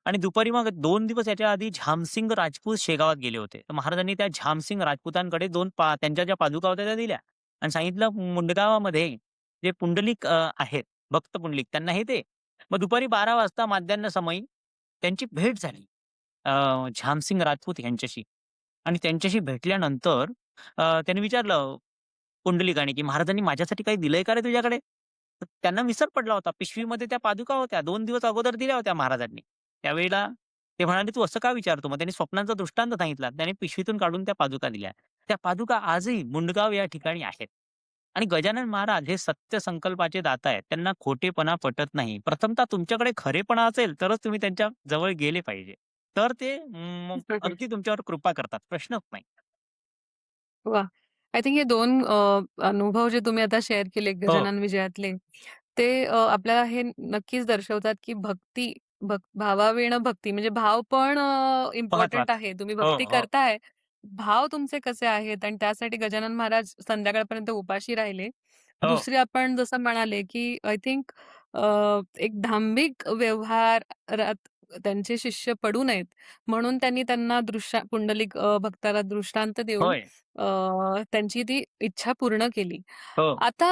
आणि दुपारी मग 2 दिवस याच्या आधी झामसिंग राजपूत शेगावात गेले होते. तर महाराजांनी त्या झामसिंग राजपुतांकडे 2 त्यांच्या ज्या पादुका होत्या त्या दिल्या आणि सांगितलं, "मुंडगावामध्ये जे पुंडलिक आहेत, भक्त पुंडलिक त्यांना हे दे." मग दुपारी 12 वाजता माध्यान्ह समयी त्यांची भेट झाली अ, झामसिंग राजपूत यांच्याशी. आणि त्यांच्याशी भेटल्यानंतर त्यांनी विचारलं पुंडलिकाने, की "महाराजांनी माझ्यासाठी काही दिलंय का रे तुझ्याकडे?" तर त्यांना विसर पडला होता. पिशवीमध्ये त्या पादुका होत्या. 2 दिवस अगोदर दिल्या होत्या महाराजांनी. त्यावेळेला ते म्हणाले, "तू असं का विचारतो?" मग त्यांनी स्वप्नांचा दृष्टांत सांगितला. त्याने पिशवीतून काढून त्या पादुका दिल्या. त्या पादुका आजही मुंडगाव या ठिकाणी आहेत. आणि गजानन महाराज हे सत्य संकल्पाचे दाता आहेत. त्यांना खोटेपणा पटत नाही. प्रथमतः तुमच्याकडे खरेपणा असेल तरच तुम्ही त्यांच्या जवळ गेले पाहिजे. तर ते अगदी तुमच्यावर कृपा करतात. प्रश्नच नाही. वाह! आय थिंक हे 2 अनुभव जे तुम्ही आता शेअर केले हो, गजानन विजयातले, ते आपल्याला हे नक्कीच दर्शवतात, की भावावीणं भक्ती म्हणजे भाव पण इम्पोर्टंट महत्वाचं. आहे. तुम्ही हो, भक्ती हो, करताय, भाव तुमचे कसे आहेत आणि त्यासाठी गजानन महाराज संध्याकाळपर्यंत उपाशी राहिले. हो, दुसरे आपण जसं म्हणाले, की आय थिंक एक दांभिक व्यवहारात त्यांचे शिष्य पडू नयेत, म्हणून त्यांनी त्यांना पुंडलिक भक्ताला दृष्टांत देऊन होय, त्यांची ती इच्छा पूर्ण केली. हो, आता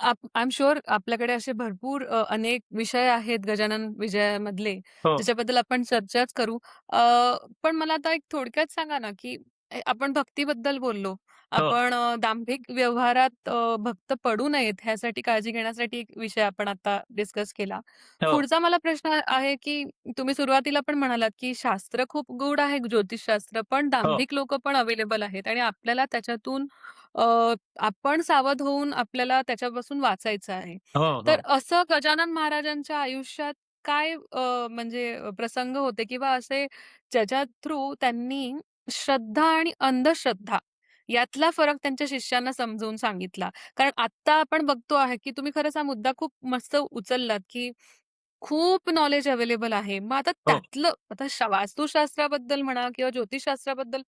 आय एम शुअर आपल्याकडे असे भरपूर अनेक विषय आहेत गजानन विजयामधले, हो, ज्याच्याबद्दल आपण चर्चाच करू. पण मला आता एक थोडक्यात सांगा ना, की आपण भक्तीबद्दल बोललो. हो, आपण दांभिक व्यवहारात भक्त पडू नयेत ह्यासाठी काळजी घेण्यासाठी एक विषय आपण आता डिस्कस केला. हो, पुढचा मला प्रश्न आहे, की तुम्ही सुरुवातीला पण म्हणालात, की शास्त्र खूप गूढ आहे ज्योतिषशास्त्र, पण हो, दांभिक लोकं पण अवेलेबल आहेत आणि आपल्याला त्याच्यातून अ, आपण सावध होऊन आपल्याला त्याच्यापासून वाचायचं आहे. हो, तर हो. असं गजानन महाराजांच्या आयुष्यात काय म्हणजे प्रसंग होते किंवा असे ज्याच्या थ्रू त्यांनी श्रद्धा आणि अंधश्रद्धा यातला फरक त्यांच्या शिष्यांना समजावून सांगितला. कारण आत्ता आपण बघतो आहे, की तुम्ही खरंच हा मुद्दा खूप मस्त उचललात, की खूप नॉलेज अवेलेबल आहे. मग आता हो. त्यातलं आता वास्तुशास्त्राबद्दल म्हणा किंवा ज्योतिषशास्त्राबद्दल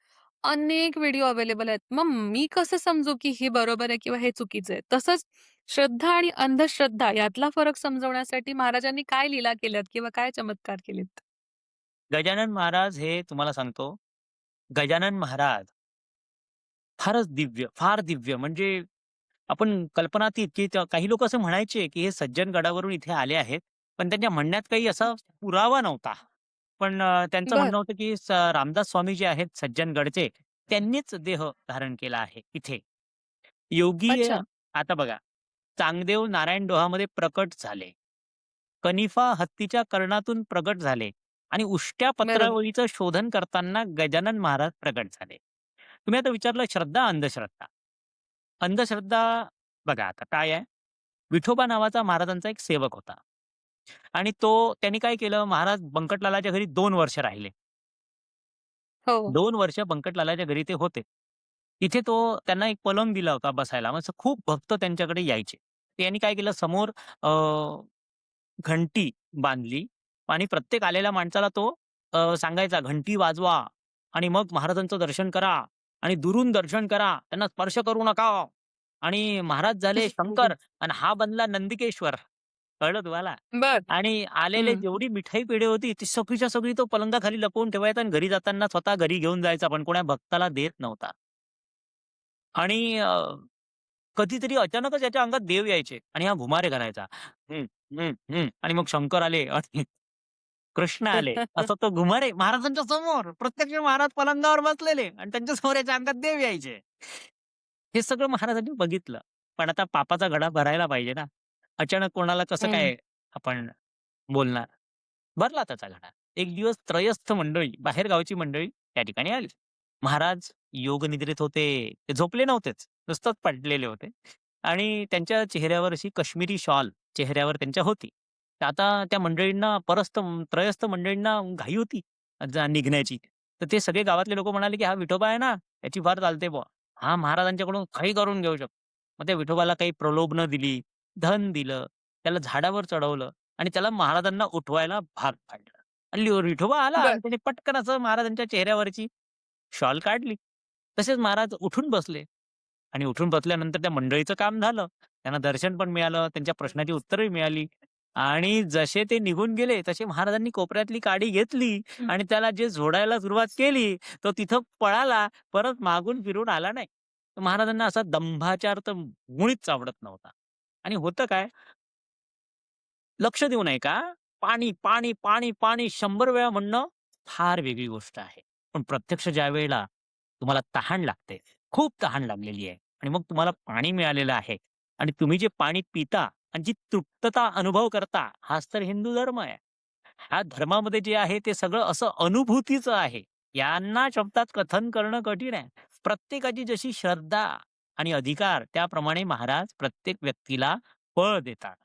अनेक व्हिडिओ अवेलेबल आहेत. मग मी कसं समजू, की हे बरोबर आहे किंवा हे चुकीचं आहे? तसंच श्रद्धा आणि अंधश्रद्धा यातला फरक समजवण्यासाठी महाराजांनी काय लीला केल्यात किंवा काय चमत्कार केलेत? गजानन महाराज हे तुम्हाला सांगतो, गजानन महाराज फारच दिव्य, फार दिव्य म्हणजे आपण कल्पनातीत की काही लोक असं म्हणायचे की हे सज्जन गडावरून इथे आले आहेत, पण त्यांच्या म्हणण्यात काही असा पुरावा नव्हता. पण त्यांचं बर म्हणणं होतं की रामदास स्वामी जे आहेत सज्जनगडचे, त्यांनीच देह धारण केला आहे इथे. योगी अच्छा. आता बघा, चांगदेव नारायण डोहामध्ये प्रकट झाले. कनिफा हत्तीच्या कर्णातून प्रगट झाले आणि उष्ट्या बरोबर. पत्रावळीचं शोधन करताना गजानन महाराज प्रगट झाले. तुम्ही आता विचारलं श्रद्धा, अंधश्रद्धा. अंधश्रद्धा बघा आता काय आहे, विठोबा नावाचा महाराजांचा एक सेवक होता आणि त्यांनी काय केलं, महाराज बंकटलालाच्या घरी 2 वर्ष राहिले. हो. 2 वर्ष बंकटलालाच्या घरी ते होते. तिथे त्यांना एक पलंग दिला होता बसायला. मग खूप भक्त त्यांच्याकडे यायचे. त्यांनी काय केलं, समोर अ, घंटी बांधली आणि प्रत्येक आलेल्या माणसाला सांगायचा, "घंटी वाजवा आणि मग महाराजांचं दर्शन करा आणि दुरून दर्शन करा. त्यांना स्पर्श करू नका." आणि महाराज झाले शंकर आणि हा बनला नंदिकेश्वर. कळलं तुम्हाला? बर. आणि आलेले हं. जेवढी मिठाई पेढे होती ती सगळीच्या सगळी तो पलंगाखाली लपवून ठेवायचा आणि घरी जाताना स्वतः घरी घेऊन जायचा, पण कोण्या भक्ताला देत नव्हता. आणि कधीतरी अचानकच याच्या अंगात देव यायचे आणि हा घुमारे करायचा. हं, हं, हं. आणि मग शंकर आले आणि कृष्ण आले. असं तो घुमारे महाराजांच्या समोर, प्रत्यक्ष महाराज पलंगावर बसलेले आणि त्यांच्या समोर याच्या अंगात देव यायचे. हे सगळं महाराजांनी बघितलं. पण आता पापाचा घडा भरायला पाहिजे ना. अचानक कोणाला कसं हं. काय आपण बोलणार? भरला त्याचा घडा. एक दिवस त्रयस्थ मंडळी, बाहेरगावची मंडळी त्या ठिकाणी आली. महाराज योगनिद्रेत होते. ते झोपले नव्हतेच. नुसतंच पडलेले होते आणि त्यांच्या चेहऱ्यावर अशी काश्मीरी शॉल चेहऱ्यावर त्यांच्या होती. तर आता त्या मंडळींना त्रयस्थ मंडळींना घाई होती निघण्याची. तर ते सगळे गावातले लोकं म्हणाले, की "हा विठोबा आहे ना, त्याची फार चालते बुवा. हा महाराजांच्याकडून काही करून घेऊ शकतो." मग त्या विठोबाला काही प्रलोभनं दिली, धन दिलं, त्याला झाडावर चढवलं आणि त्याला महाराजांना उठवायला भाग पाडलं. आणि विठोबा आला आणि बर. त्याने पटकन असं महाराजांच्या चेहऱ्यावरची शॉल काढली. तसेच महाराज उठून बसले आणि उठून बसल्यानंतर त्या मंडळीचं काम झालं. त्यांना दर्शन पण मिळालं, त्यांच्या प्रश्नाची उत्तरही मिळाली आणि जसे ते निघून गेले, तसे महाराजांनी कोपऱ्यातली काडी घेतली आणि त्याला जे झोडायला सुरुवात केली, तो तिथं पळाला, परत मागून फिरून आला नाही. तर महाराजांना असा दंभाचार तर मुळीच आवडत नव्हता. आणि होतं काय, लक्ष देऊ नये का? पाणी, पाणी, पाणी, पाणी 100 वेळा म्हणणं फार वेगळी गोष्ट आहे. पण प्रत्यक्ष ज्यावेळेला तुम्हाला तहान लागते, खूप तहान लागलेली आहे आणि मग तुम्हाला पाणी मिळालेलं आहे आणि तुम्ही जे पाणी पिता आणि जी तृप्तता अनुभव करता, हाच तर हिंदू धर्म आहे. ह्या धर्मामध्ये जे आहे ते सगळं असं अनुभूतीचं आहे. यांना शब्दात कथन करणं कठीण आहे. प्रत्येकाची जशी श्रद्धा आणि अधिकार त्याप्रमाणे महाराज प्रत्येक व्यक्तीला फळ देतात.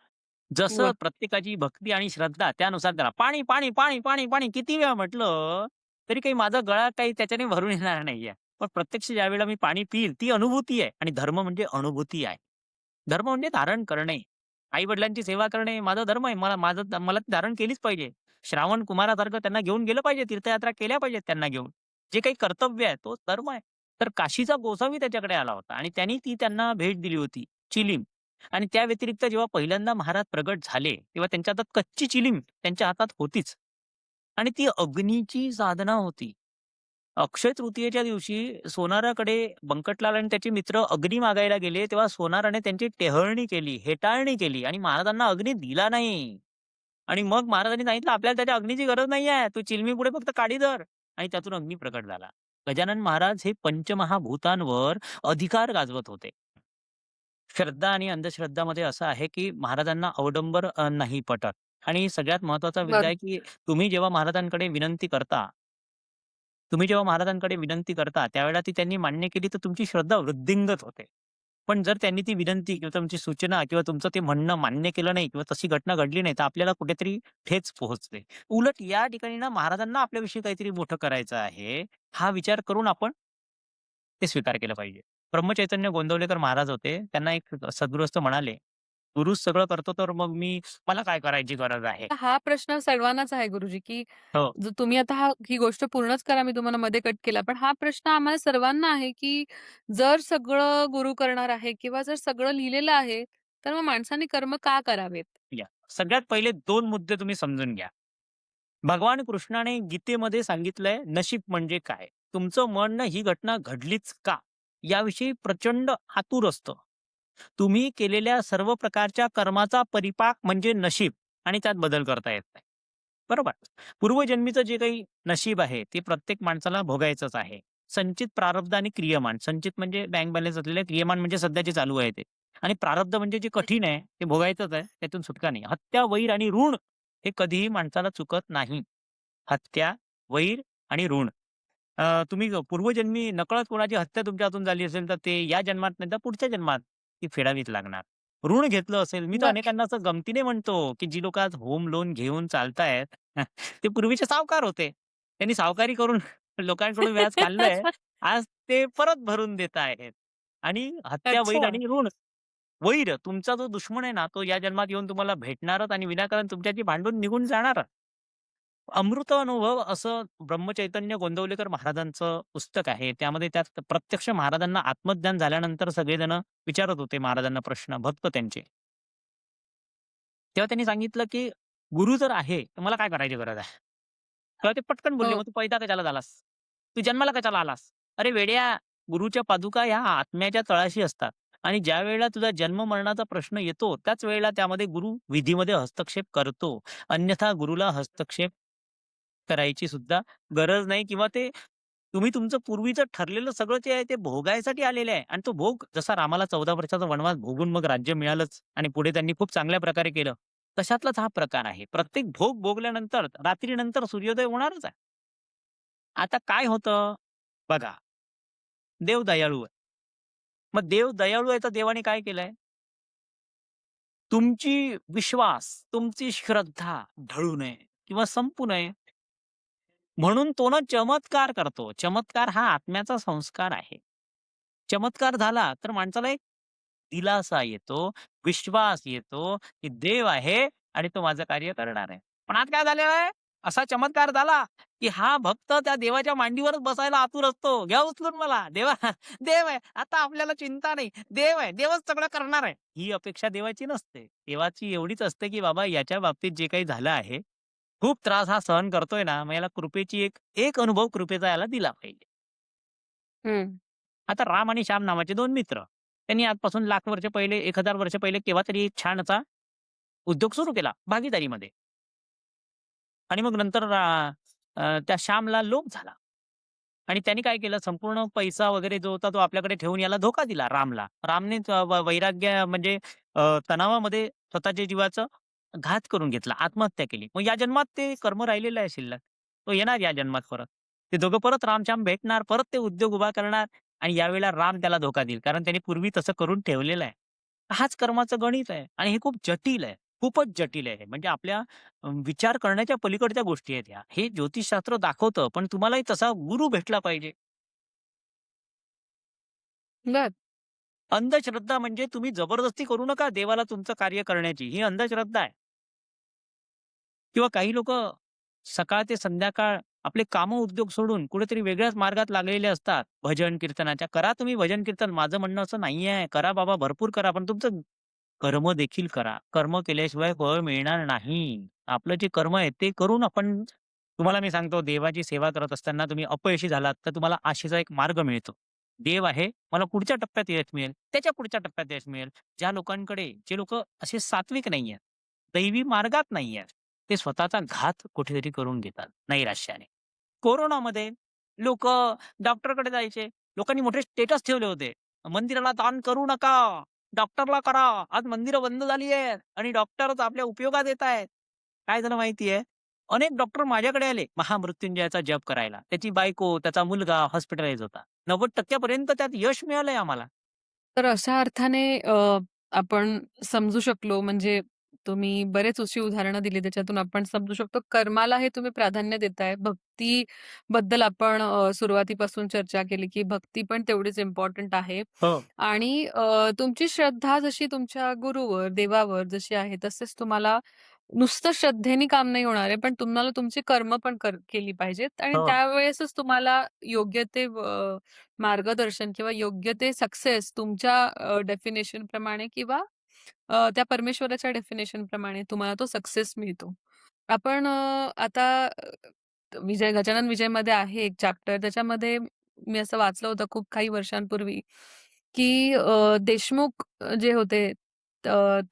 जसं वाह! प्रत्येकाची भक्ती आणि श्रद्धा त्यानुसार त्याला पाणी, पाणी, पाणी, पाणी, पाणी किती वेळा म्हटलं, तरी काही माझा गळा काही त्याच्याने भरून येणार नाहीये. पण प्रत्यक्ष ज्यावेळेला मी पाणी पिईल ती अनुभूती आहे आणि धर्म म्हणजे अनुभूती आहे. धर्म म्हणजे धारण करणे. आई-वडिलांची सेवा करणे माझा धर्म आहे. मला ती धारण केलीच पाहिजे. श्रावण कुमारासारखं त्यांना घेऊन गेलं पाहिजे. तीर्थयात्रा केल्या पाहिजेत त्यांना घेऊन. जे काही कर्तव्य आहे तोच धर्म आहे. तर काशीचा गोसावी त्याच्याकडे आला होता आणि त्यांनी ती त्यांना भेट दिली होती, चिलीम. आणि त्या व्यतिरिक्त जेव्हा पहिल्यांदा महाराज प्रगट झाले, तेव्हा त्यांच्या हातात कच्ची चिलीम त्यांच्या हातात होतीच. आणि ती अग्नीची साधना होती. अक्षय तृतीयेच्या दिवशी सोनाराकडे बंकटलाल आणि त्याचे मित्र अग्नी मागायला गेले, तेव्हा सोनाराने त्यांची टेहळणी केली, हेटाळणी केली आणि महाराजांना अग्नी दिला नाही. आणि मग महाराजांनी सांगितलं, "आपल्याला त्याच्या अग्नीची गरज नाहीये. तू चिलमीपुढे फक्त काडी धर." आणि त्यातून अग्नी प्रकट झाला. गजानन महाराज हे पंचमहाभूतांवर अधिकार गाजवत होते. श्रद्धा आणि अंधश्रद्धामध्ये असं आहे, की महाराजांना अवडंबर नाही पटत आणि सगळ्यात महत्त्वाचा मुद्दा बरं. आहे, की तुम्ही जेव्हा महाराजांकडे विनंती करता, त्यावेळेला ती त्यांनी मान्य केली, तर तुमची श्रद्धा वृद्धिंगत होते. पण जर त्यांनी ती विनंती किंवा तुमची सूचना किंवा तुमचं ते म्हणणं मान्य केलं नाही किंवा तशी घटना घडली नाही, तर आपल्याला कुठेतरी ठेच पोहोचते. उलट या ठिकाणी ना महाराजांना आपल्याविषयी काहीतरी मोठं करायचं आहे, हा विचार करून आपण ते स्वीकार केलं पाहिजे. ब्रह्मचैतन्य गोंदवलेकर महाराज होते. त्यांना एक सद्गृहस्थ म्हणाले, "गुरुच सगळं करतो, तर मग मला काय करायची गरज आहे?" हा प्रश्न सर्वांनाच आहे गुरुजी, की हो. तुम्ही आता ही गोष्ट पूर्णच करा, मी तुम्हाला मध्ये कट केला. पण हा प्रश्न आम्हाला सर्वांना आहे, की जर सगळं गुरु करणार आहे किंवा जर सगळं लिहिलेलं आहे, तर मग माणसाने कर्म का करावेत? या. सगळ्यात पहिले 2 मुद्दे तुम्ही समजून घ्या. भगवान कृष्णाने गीतेमध्ये सांगितलंय नशीब म्हणजे काय? तुमचं मन ना ही घटना घडलीच का? याविषयी प्रचंड आतुर असतं. तुम्ही केलेल्या सर्व प्रकारच्या कर्माचा परिपाक म्हणजे नशीब आणि त्यात बदल करता येत नाही. बरोबर. पूर्वजन्मीचं जे काही नशीब आहे, ते प्रत्येक माणसाला भोगायचंच आहे. संचित प्रारब्ध आणि क्रियमान. संचित म्हणजे बँक बॅलन्स असलेले, क्रियमान म्हणजे सध्या जे चालू आहे ते. आणि प्रारब्ध म्हणजे जे कठीण आहे, ते भोगायचंच आहे. त्यातून सुटका नाही. हत्या, वैर आणि ऋण हे कधीही माणसाला चुकत नाही. हत्या, वैर आणि ऋण. तुम्ही पूर्वजन्मी नकळत कोणाची हत्या तुमच्या हातून झाली असेल, तर ते या जन्मात नाही तर पुढच्या जन्मात ती फेडावीच लागणार. ऋण घेतलं असेल, मी तर बरं. अनेकांना असं गमतीने म्हणतो, की जी लोकं आज होम लोन घेऊन चालतायत, ते पूर्वीचे सावकार होते. त्यांनी सावकारी करून लोकांकडून व्याज खाल्लंय. आज ते परत भरून देत आहेत. आणि हत्या, वैर अच्छा. आणि ऋण. वैर तुमचा जो दुश्मन आहे ना, तो या जन्मात येऊन तुम्हाला भेटणारच आणि विनाकारण तुमच्याशी भांडून निघून जाणारच. अमृत अनुभव असं ब्रह्मचैतन्य गोंदवलेकर महाराजांचं पुस्तक आहे. त्यामध्ये त्यात प्रत्यक्ष महाराजांना आत्मज्ञान झाल्यानंतर सगळेजण विचारत होते महाराजांना प्रश्न, भक्त त्यांचे. तेव्हा त्यांनी सांगितलं, की गुरु जर आहे, तर मला काय करायची गरज आहे? तेव्हा ते पटकन बोलले, हो. "मग तू पैदा कशाला झालास? तू जन्माला कशाला आलास?" "अरे वेड्या, गुरुच्या पादुका ह्या आत्म्याच्या तळाशी असतात आणि ज्यावेळेला तुझा जन्म-मरणाचा प्रश्न येतो, त्याच वेळेला त्यामध्ये गुरु विधीमध्ये हस्तक्षेप करतो. अन्यथा गुरुला हस्तक्षेप करायची सुद्धा गरज नाही किंवा ते तुम्ही तुमचं पूर्वीचं ठरलेलं सगळं जे आहे ते भोगायसाठी आलेले आहे आणि तो भोग जसा रामाला 14 वर्षाचा वनवास भोगून मग राज्य मिळालंच आणि पुढे त्यांनी खूप चांगल्या प्रकारे केलं. तशातलाच हा प्रकार आहे. प्रत्येक भोग भोगल्यानंतर रात्रीनंतर सूर्योदय होणारच आहे. आता काय होतं बघा, देव दयाळू आहे. मग देव दयाळू आहे तर देवाने काय केलंय? तुमची विश्वास, तुमची श्रद्धा ढळू नये किंवा संपू नये म्हणून तो ना चमत्कार करतो. चमत्कार हा आत्म्याचा संस्कार आहे. चमत्कार झाला तर माणसाला एक दिलासा येतो, विश्वास येतो, की देव आहे आणि तो माझं कार्य करणार आहे. पण आज काय झालेलं आहे? असा चमत्कार झाला, की हा भक्त त्या देवाच्या मांडीवरच बसायला आतुर असतो. घ्या उचलून मला. देवा देव आहे. आता आपल्याला चिंता नाही. देव आहे. देवच सगळं करणार आहे. ही अपेक्षा देवाची नसते. देवाची एवढीच असते, की बाबा याच्या बाबतीत जे काही झालं आहे, खूप त्रास हा सहन करतोय ना, मग याला कृपेची एक एक अनुभव कृपेचा याला दिला पाहिजे. हं. आता राम आणि श्याम नावाचे 2 मित्र. त्यांनी आजपासून लाख वर्ष पहिले, 1000 वर्ष पहिले केव्हातरी एक छान असा उद्योग सुरू केला भागीदारीमध्ये. आणि मग नंतर त्या श्यामला लोभ झाला. आणि त्यांनी काय केलं संपूर्ण पैसा वगैरे जो होता तो आपल्याकडे ठेवून याला धोका दिला रामला. रामने वैराग्य म्हणजे तणावामध्ये स्वतःच्या जीवाचं घात करून घेतला, आत्महत्या केली. मग या जन्मात ते कर्म राहिलेलं आहे शिल्लक. तो येणार या जन्मात परत. ते दोघं परत राम-श्याम भेटणार, परत ते उद्योग उभा करणार आणि यावेळेला राम त्याला धोका देईल. कारण त्यांनी पूर्वी तसं करून ठेवलेलं आहे. हाच कर्माचं गणित आहे आणि हे खूप जटिल आहे. खूपच जटिल आहे. म्हणजे आपल्या विचार करण्याच्या पलीकडच्या गोष्टी आहेत ह्या. हे ज्योतिषशास्त्र दाखवतं, पण तुम्हालाही तसा गुरु भेटला पाहिजे. बरं. अंधश्रद्धा म्हणजे तुम्ही जबरदस्ती करू नका देवाला तुमचं कार्य करण्याची, ही अंधश्रद्धा आहे. किंवा काही लोकं सकाळ ते संध्याकाळ आपले कामं, उद्योग सोडून कुठेतरी वेगळ्याच मार्गात लागलेले असतात. भजन कीर्तनाच्या. करा तुम्ही भजन कीर्तन. माझं म्हणणं असं नाहीये. करा बाबा भरपूर करा. पण तुमचं कर्म देखील करा. कर्म केल्याशिवाय फळ मिळणार नाही. आपलं जे कर्म आहे ते करून आपण तुम्हाला मी सांगतो देवाची सेवा करत असताना तुम्ही अपयशी झालात, तर तुम्हाला आशेचा एक मार्ग मिळतो. देव आहे, मला पुढच्या टप्प्यात यश मिळेल, त्याच्या पुढच्या टप्प्यात यश मिळेल. ज्या लोकांकडे जे लोकं असे सात्विक नाहीयेत, दैवी मार्गात नाहीयेत, ते स्वतःचा घात कुठेतरी करून घेतात नैराश्याने. कोरोनामध्ये लोकं डॉक्टरकडे जायचे. लोकांनी मोठे स्टेटस ठेवले होते. मंदिराला दान करू नका. डॉक्टरला करा. आज मंदिरं बंद झाली आहेत आणि डॉक्टरच आपल्या उपयोगात येत आहेत. काय झालं माहिती अनेक डॉक्टर माझ्याकडे आले महामृत्युंजयाचा जप करायला. त्याची बायको, त्याचा मुलगा हॉस्पिटलाइज होता. 90% पर्यंत त्यात यश मिळालंय आम्हाला. तर अशा अर्थाने आपण समजू शकलो म्हणजे तुम्ही बरेच अशी उदाहरणं दिली त्याच्यातून आपण समजू शकतो कर्माला हे तुम्ही प्राधान्य देताय. भक्तीबद्दल आपण सुरुवातीपासून चर्चा केली, की भक्ती पण तेवढीच इम्पोर्टंट आहे हो. आणि तुमची श्रद्धा जशी तुमच्या गुरूवर, देवावर जशी आहे तसेच तुम्हाला नुसतं श्रद्धेने काम नाही होणार आहे, पण तुम्हाला तुमची कर्म पण केली पाहिजेत आणि हो. त्यावेळेसच तुम्हाला योग्य ते मार्गदर्शन किंवा योग्य ते सक्सेस तुमच्या डेफिनेशन प्रमाणे किंवा त्या परमेश्वराच्या डेफिनेशन प्रमाणे तुम्हाला तो सक्सेस मिळतो. आपण आता गजानन विजयमध्ये आहे एक चॅप्टर त्याच्यामध्ये मी असं वाचलं होतं खूप काही वर्षांपूर्वी, की देशमुख जे होते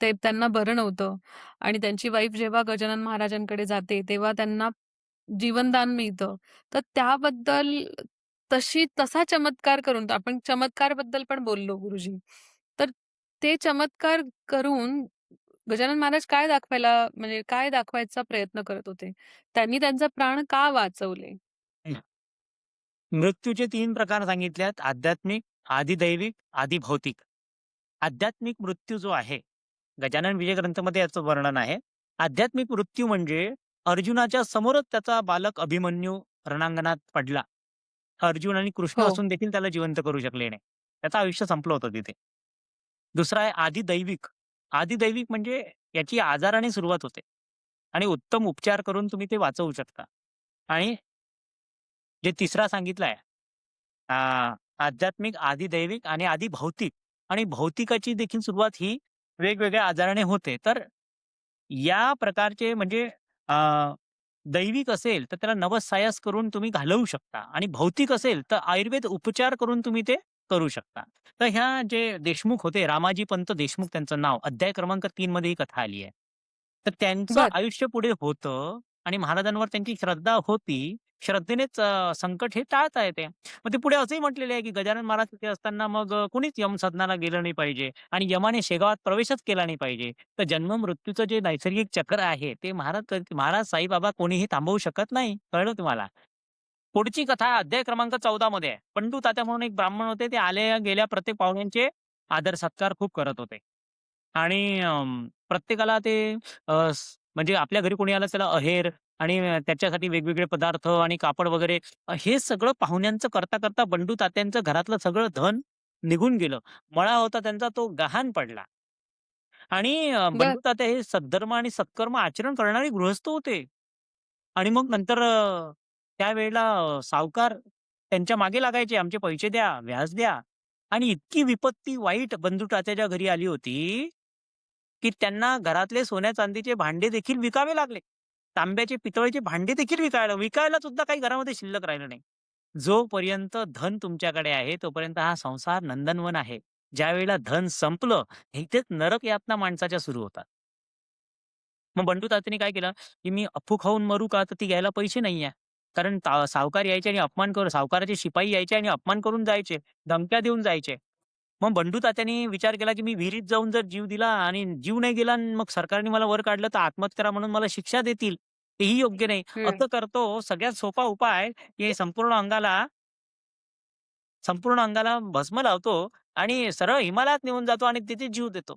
ते त्यांना बरं नव्हतं आणि त्यांची वाईफ जेव्हा गजानन महाराजांकडे जाते, तेव्हा त्यांना जीवनदान मिळतं. तर त्याबद्दल तसा चमत्कार करून आपण चमत्कारबद्दल पण बोललो गुरुजी. तर ते चमत्कार करून गजानन महाराज काय दाखवायला म्हणजे काय दाखवायचा प्रयत्न करत होते? त्यांनी त्यांचे प्राण का वाचवले? मृत्यूचे 3 प्रकार सांगितलेत. आध्यात्मिक, आधिदैविक, आधिभौतिक. आध्यात्मिक मृत्यू जो आहे, गजानन विजय ग्रंथामध्ये याचं वर्णन आहे. आध्यात्मिक मृत्यू म्हणजे अर्जुनाच्या समोरच त्याचा बालक अभिमन्यू रणांगणात पडला. अर्जुन आणि कृष्ण हो. असून देखील त्याला जिवंत करू शकले नाही. त्याचं आयुष्य संपलं होतं तिथे. दुसरा आहे आधिदैविक. आधिदैविक म्हणजे याची आजाराने सुरुवात होते आणि उत्तम उपचार करून तुम्ही ते वाचवू शकता. आणि जे तिसरा सांगितलाय आध्यात्मिक, आधिदैविक आणि आधिभौतिक आणि भौतिकाची देखील सुरुवात ही वेगवेगळ्या आजाराने होते. तर या प्रकारचे म्हणजे अ, दैविक असेल तर त्याला नवस-सायास करून तुम्ही घालवू शकता आणि भौतिक असेल तर आयुर्वेद उपचार करून तुम्ही ते करू शकता. तर ह्या जे देशमुख होते, रामाजी पंत देशमुख त्यांचं नाव, अध्याय क्रमांक 3 मध्ये ही कथा आली आहे. तर त्यांचं बरं. आयुष्य पुढे होतं आणि महाराजांवर त्यांची श्रद्धा होती. श्रद्धेनेच संकट हे टाळता येते. मग ते पुढे असंही म्हटलेलं आहे, की गजानन महाराज तिथे असताना मग कोणीच यमसदनाला गेलं नाही पाहिजे आणि यमाने शेगावात प्रवेशच केला नाही पाहिजे. तर जन्म-मृत्यूचं जे नैसर्गिक चक्र आहे, ते महाराज साईबाबा कोणीही थांबवू शकत नाही. कळलं तुम्हाला? पुढची कथा अध्याय क्रमांक 14 मध्ये आहे. पंडू तात्या म्हणून एक ब्राह्मण होते. ते आल्या गेल्या प्रत्येक पाहुण्यांचे आदर-सत्कार खूप करत होते. आणि प्रत्येकाला ते म्हणजे आपल्या घरी कोणी आलं त्याला अहेर आणि त्याच्यासाठी वेगवेगळे पदार्थ आणि कापड वगैरे हे सगळं पाहुण्यांचं करता बंडू तात्यांचं घरातलं सगळं धन निघून गेलं. मळा होता त्यांचा तो गहाण पडला. आणि बरं. बंडू तात्या हे सद्धर्म आणि सत्कर्म आचरण करणारे गृहस्थ होते. आणि मग नंतर त्यावेळेला सावकार त्यांच्या मागे लागायचे, "आमचे पैसे द्या, व्याज द्या." आणि इतकी विपत्ती वाईट बंडू तात्याच्या घरी आली होती, की त्यांना घरातले सोन्या-चांदीचे भांडे देखील विकावे लागले. तांब्याचे, पितळेचे भांडे देखील विकायला सुद्धा काही घरामध्ये शिल्लक राहिलं नाही. जोपर्यंत धन तुमच्याकडे आहे, तोपर्यंत हा संसार नंदनवन आहे. ज्यावेळेला धन संपलं, इथेच नरक यातना माणसाच्या सुरू होतात. मग बंडू तात्याने काय केलं, की मी अफू खाऊन मरू का? तर ती घ्यायला पैसे नाहीये. कारण सावकार यायचे आणि अपमान करून सावकाराचे शिपाई यायचे आणि अपमान करून जायचे. धमक्या देऊन जायचे. मग बंडू तात्यांनी विचार केला, की मी विहिरीत जाऊन जर जीव दिला आणि जीव नाही गेला आणि मग सरकारने मला वर काढलं तर आत्महत्या करा म्हणून मला शिक्षा देतील. तेही योग्य नाही. हं. असं करतो सगळ्यात सोपा उपाय, की संपूर्ण अंगाला भस्म लावतो आणि सरळ हिमालयात निघून जातो आणि तिथे जीव देतो.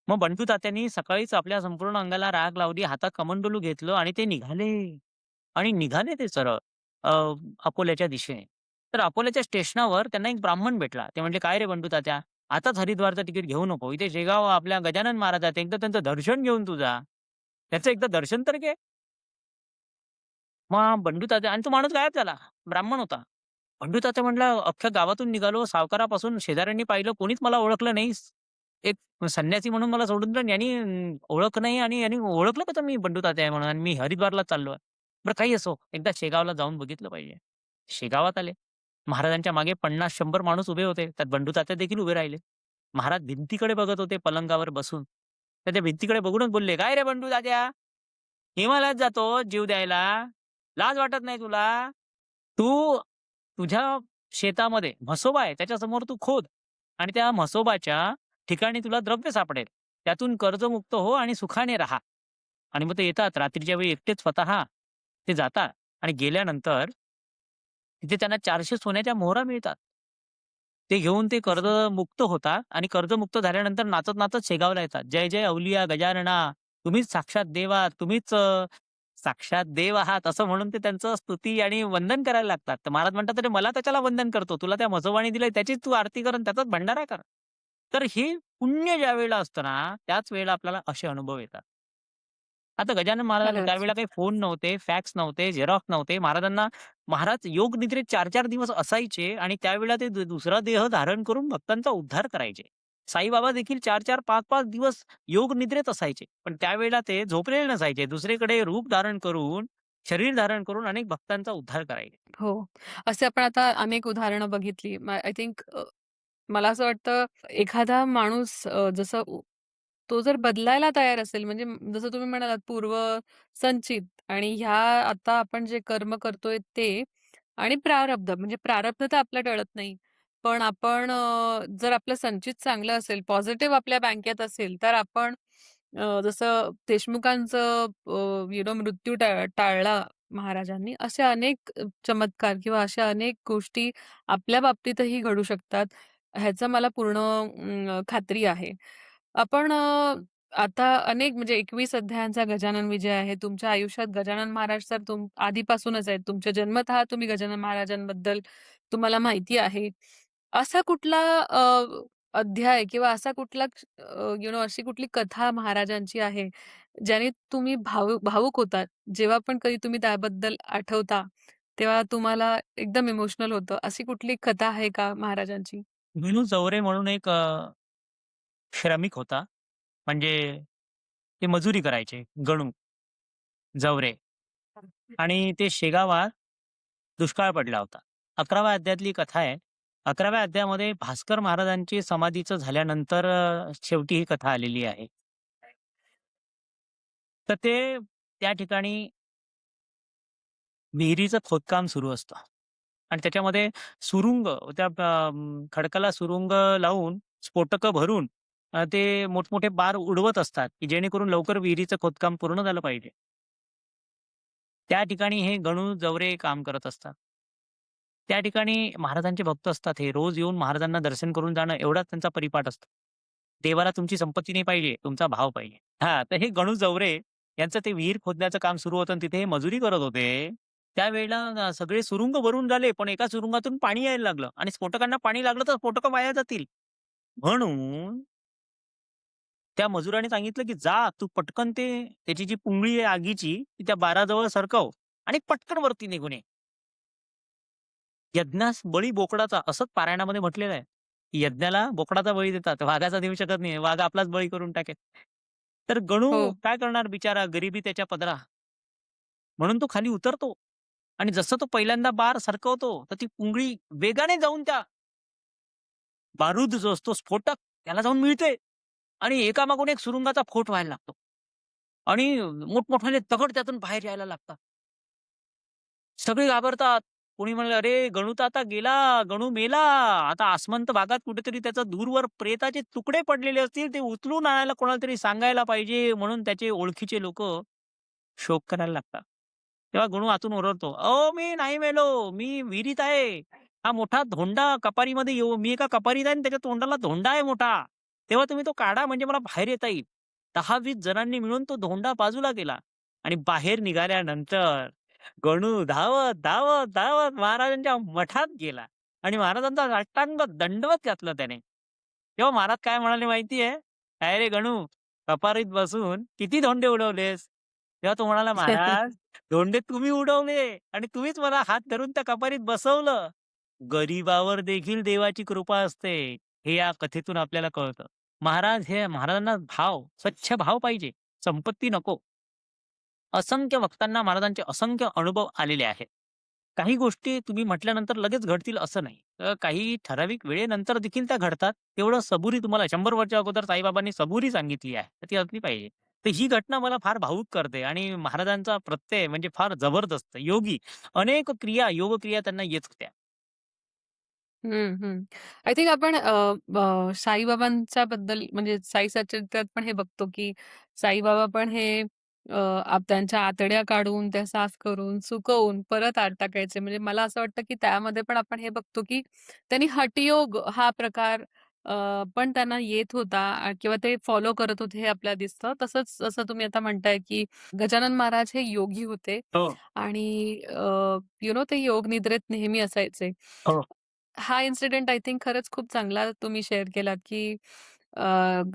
मग बंडू तात्यांनी सकाळीच आपल्या संपूर्ण अंगाला राग लावली, हातात कमंडलू घेतलं आणि ते निघाले. आणि निघाले ते सरळ अ, अकोल्याच्या दिशेने. तर अकोल्याच्या स्टेशनावर त्यांना एक ब्राह्मण भेटला. ते म्हटले, "काय रे बंडू तात्या, आताच हरिद्वारचं तिकीट घेऊ नको. इथे शेगाव आपल्या गजानन महाराज आहेत. एकदा त्यांचं दर्शन घेऊन तू जा. त्याचं एकदा दर्शन तर घे." मग बंडू तात्या आणि तो माणूस गायब झाला. ब्राह्मण होता. बंडू तात्या म्हटला, "अख्ख्या गावातून निघालो, सावकारापासून शेजाऱ्यांनी पाहिलं, कोणीच मला ओळखलं नाही. एक संन्यासी म्हणून मला सोडून दिलं. यानी ओळख नाही आणि यानी ओळखलं कसं मी बंडू तात्या आहे म्हणून आणि मी हरिद्वारला चाललोय. बरं काही असो, एकदा शेगावला जाऊन बघितलं पाहिजे." शेगावात आले. महाराजांच्या मागे 50-100 माणूस उभे होते. त्यात बंडू तात्या देखील उभे राहिले. महाराज भिंतीकडे बघत होते पलंगावर बसून. तर त्या भिंतीकडे बघूनच बोलले, "काय रे बंडू तात्या? हिमालयात जातो जीव द्यायला. लाज वाटत नाही तुला? तू तुझ्या शेतामध्ये म्हसोबा आहे, त्याच्यासमोर तू खोद आणि त्या म्हसोबाच्या ठिकाणी तुला द्रव्य सापडेल. त्यातून कर्जमुक्त हो आणि सुखाने राहा." आणि मग ते येतात रात्रीच्या वेळी एकटेच स्वतः ते जातात आणि गेल्यानंतर तिथे त्यांना 400 सोन्याच्या मोहरा मिळतात. ते घेऊन ते कर्जमुक्त होतात आणि कर्जमुक्त झाल्यानंतर नाचत-नाचत शेगावला येतात. "जय जय अवलिया गजानना, तुम्हीच साक्षात देव आहात, तुम्हीच साक्षात देव आहात." असं म्हणून ते त्यांचं स्तुती आणि वंदन करायला लागतात. तर महाराज म्हणतात, "अरे मला त्याच्याला वंदन करतो. तुला त्या म्हसोबाने दिलंय त्याचीच तू आरती कर आणि त्याचाच भंडारा कर." तर हे पुण्य ज्यावेळेला असतं ना, त्याच वेळेला आपल्याला असे अनुभव येतात. आता गजानन महाराजांना खरंच. त्यावेळेला काही फोन नव्हते, फॅक्स नव्हते, झेरॉक्स नव्हते. महाराज योग निद्रेत 4-4 दिवस असायचे आणि त्यावेळेला ते दुसरा देह धारण करून भक्तांचा उद्धार करायचे. साईबाबा देखील 4-4, 5-5 दिवस योग निद्रेत असायचे. पण त्यावेळेला ते झोपलेले नसायचे. दुसरीकडे रूप धारण करून शरीर धारण करून अनेक भक्तांचा उद्धार करायचे. हो. असे आपण आता अनेक उदाहरणं बघितली. आय थिंक मला असं वाटतं एखादा माणूस जसं तो जर बदलायला तयार असेल म्हणजे जसं तुम्ही म्हणालात पूर्वसंचित आणि ह्या आता आपण जे कर्म करतोय ते आणि प्रारब्ध म्हणजे प्रारब्ध तर आपलं टळत नाही. पण आपण जर आपलं संचित चांगलं असेल, पॉझिटिव्ह आपल्या बँकेत असेल, तर आपण जसं देशमुखांचं मृत्यू टाळला महाराजांनी. असे अनेक चमत्कार किंवा अशा अनेक गोष्टी आपल्या बाबतीतही घडू शकतात. ह्याचं मला पूर्ण खात्री आहे. आपण आता अनेक म्हणजे 21 अध्यायांचा गजानन विजय आहे. तुमच्या आयुष्यात गजानन महाराज तर आधीपासूनच आहेत. तुमच्या जन्मतः तुम्ही गजानन महाराजांबद्दल तुम्हाला माहिती आहे. असा कुठला अध्याय किंवा असा कुठला अशी कुठली कथा महाराजांची आहे, ज्याने तुम्ही भावुक होतात? जेव्हा पण कधी तुम्ही त्याबद्दल आठवता, तेव्हा तुम्हाला एकदम इमोशनल होतं. अशी कुठली कथा आहे का महाराजांची? विनू चौरे म्हणून एक श्रमिक होता. म्हणजे ते मजुरी करायचे गणू, जवरे आणि ते शेगावात दुष्काळ पडला होता. 11व्या अध्यायातली कथा आहे. 11व्या अध्यायामध्ये भास्कर महाराजांची समाधीचं झाल्यानंतर शेवटी ही कथा आलेली आहे. तर ते त्या ठिकाणी विहिरीचं खोदकाम सुरू असतं आणि त्याच्यामध्ये सुरुंग त्या खडकाला सुरुंग लावून स्फोटकं भरून ते मोठमोठे बार उडवत असतात, की जेणेकरून लवकर विहिरीचं खोदकाम पूर्ण झालं पाहिजे. त्या ठिकाणी हे गणू जवरे काम करत असतात. त्या ठिकाणी महाराजांचे भक्त असतात हे. रोज येऊन महाराजांना दर्शन करून जाणं एवढाच त्यांचा परिपाठ असतो. देवाला तुमची संपत्ती नाही पाहिजे, तुमचा भाव पाहिजे. हां, तर हे गणू जवरे यांचं ते विहीर खोदण्याचं काम सुरू होतं आणि तिथे हे मजुरी करत होते. त्यावेळेला सगळे सुरुंग भरून झाले, पण एका सुरुंगातून पाणी यायला लागलं आणि स्फोटकांना पाणी लागलं तर स्फोटकं वाया जातील. म्हणून त्या मजुराने सांगितलं, की "जा तू पटकन ते त्याची जी पुंगळी आहे आगीची, ती त्या बाराजवळ सरकव आणि पटकन वरती निघून ये." यज्ञास बळी बोकडाचा असंच पारायणामध्ये म्हटलेलं आहे. यज्ञाला बोकडाचा बळी देतात. वाघाचा देऊ शकत नाही. वाघ आपलाच बळी करून टाकेल. तर गणू हो. काय करणार बिचारा, गरिबी त्याच्या पदरा. म्हणून तो खाली उतरतो आणि जसं तो पहिल्यांदा बार सरकवतो, तर ती पुंगळी वेगाने जाऊन त्या बारूद जो असतो स्फोटक त्याला जाऊन मिळते आणि एकामागून एक सुरुंगाचा फोट व्हायला लागतो आणि मोठमोठाले दगड त्यातून बाहेर यायला लागतात. सगळे घाबरतात. कोणी म्हणलं, "अरे, गणू तर आता गेला, गणू मेला. आता आसमंत भागात कुठेतरी त्याचा दूरवर प्रेताचे तुकडे पडलेले असतील, ते उचलून आणायला कोणाला तरी सांगायला पाहिजे." म्हणून त्याचे ओळखीचे लोकं शोक करायला लागतात. तेव्हा गणू आतून ओरडतो, "अहो, मी नाही मेलो. मी विहिरीत आहे. हा मोठा धोंडा कपारीमध्ये येऊ मी एका कपारीत आहे आणि त्याच्या तोंडाला धोंडा आहे मोठा. तेव्हा तुम्ही तो काढा म्हणजे मला बाहेर येता येईल." 10-20 जणांनी मिळून तो धोंडा बाजूला केला आणि बाहेर निघाल्यानंतर गणू धावत, धावत, धावत महाराजांच्या मठात गेला आणि महाराजांचा साष्टांग दंडवत घातला त्याने. तेव्हा महाराज काय म्हणाले माहिती आहे? "काय रे गणू, कपारीत बसून किती धोंडे उडवलेस?" तेव्हा तो म्हणाला, "महाराज, धोंडे तुम्ही उडवले आणि तुम्हीच मला हात धरून त्या कपारीत बसवलं. गरीबावर देखील देवाची कृपा असते." हे या कथेतून आपल्याला कळतं. महाराजांना स्वच्छ भाव पाहिजे, संपत्ती नको. असंख्य भक्तांना महाराजांचे असंख्य अनुभव आलेले आहेत. काही गोष्टी तुम्ही म्हटल्यानंतर लगेच घडतील असं नाही. काही ठराविक वेळेनंतर देखील त्या घडतात. तेवढं सबुरी तुम्हाला 100 वर्षा अगोदर साईबाबांनी सबुरी सांगितली आहे. तर ती असली पाहिजे. तर ही घटना मला फार भावुक करते आणि महाराजांचा प्रत्यय म्हणजे फार जबरदस्त. योगी अनेक योगक्रिया त्यांना येत होत्या. हं, हं. आय थिंक आपण साईबाबांच्या बद्दल म्हणजे साई सचरित्रात पण हे बघतो, की साईबाबा पण हे त्यांच्या आतड्या काढून, त्या साफ करून, सुकवून परत आत टाकायचे. म्हणजे मला असं वाटतं, की त्यामध्ये पण आपण हे बघतो, की त्यांनी हठयोग हा प्रकार पण त्यांना येत होता किंवा ते फॉलो करत होते हे आपल्याला दिसतं. तसंच जसं तुम्ही आता म्हणताय, की गजानन महाराज हे योगी होते हो, आणि ते योग निद्रेत नेहमी असायचे. हो, हा इन्सिडेंट आय थिंक खरंच खूप चांगला तुम्ही शेअर केलात, की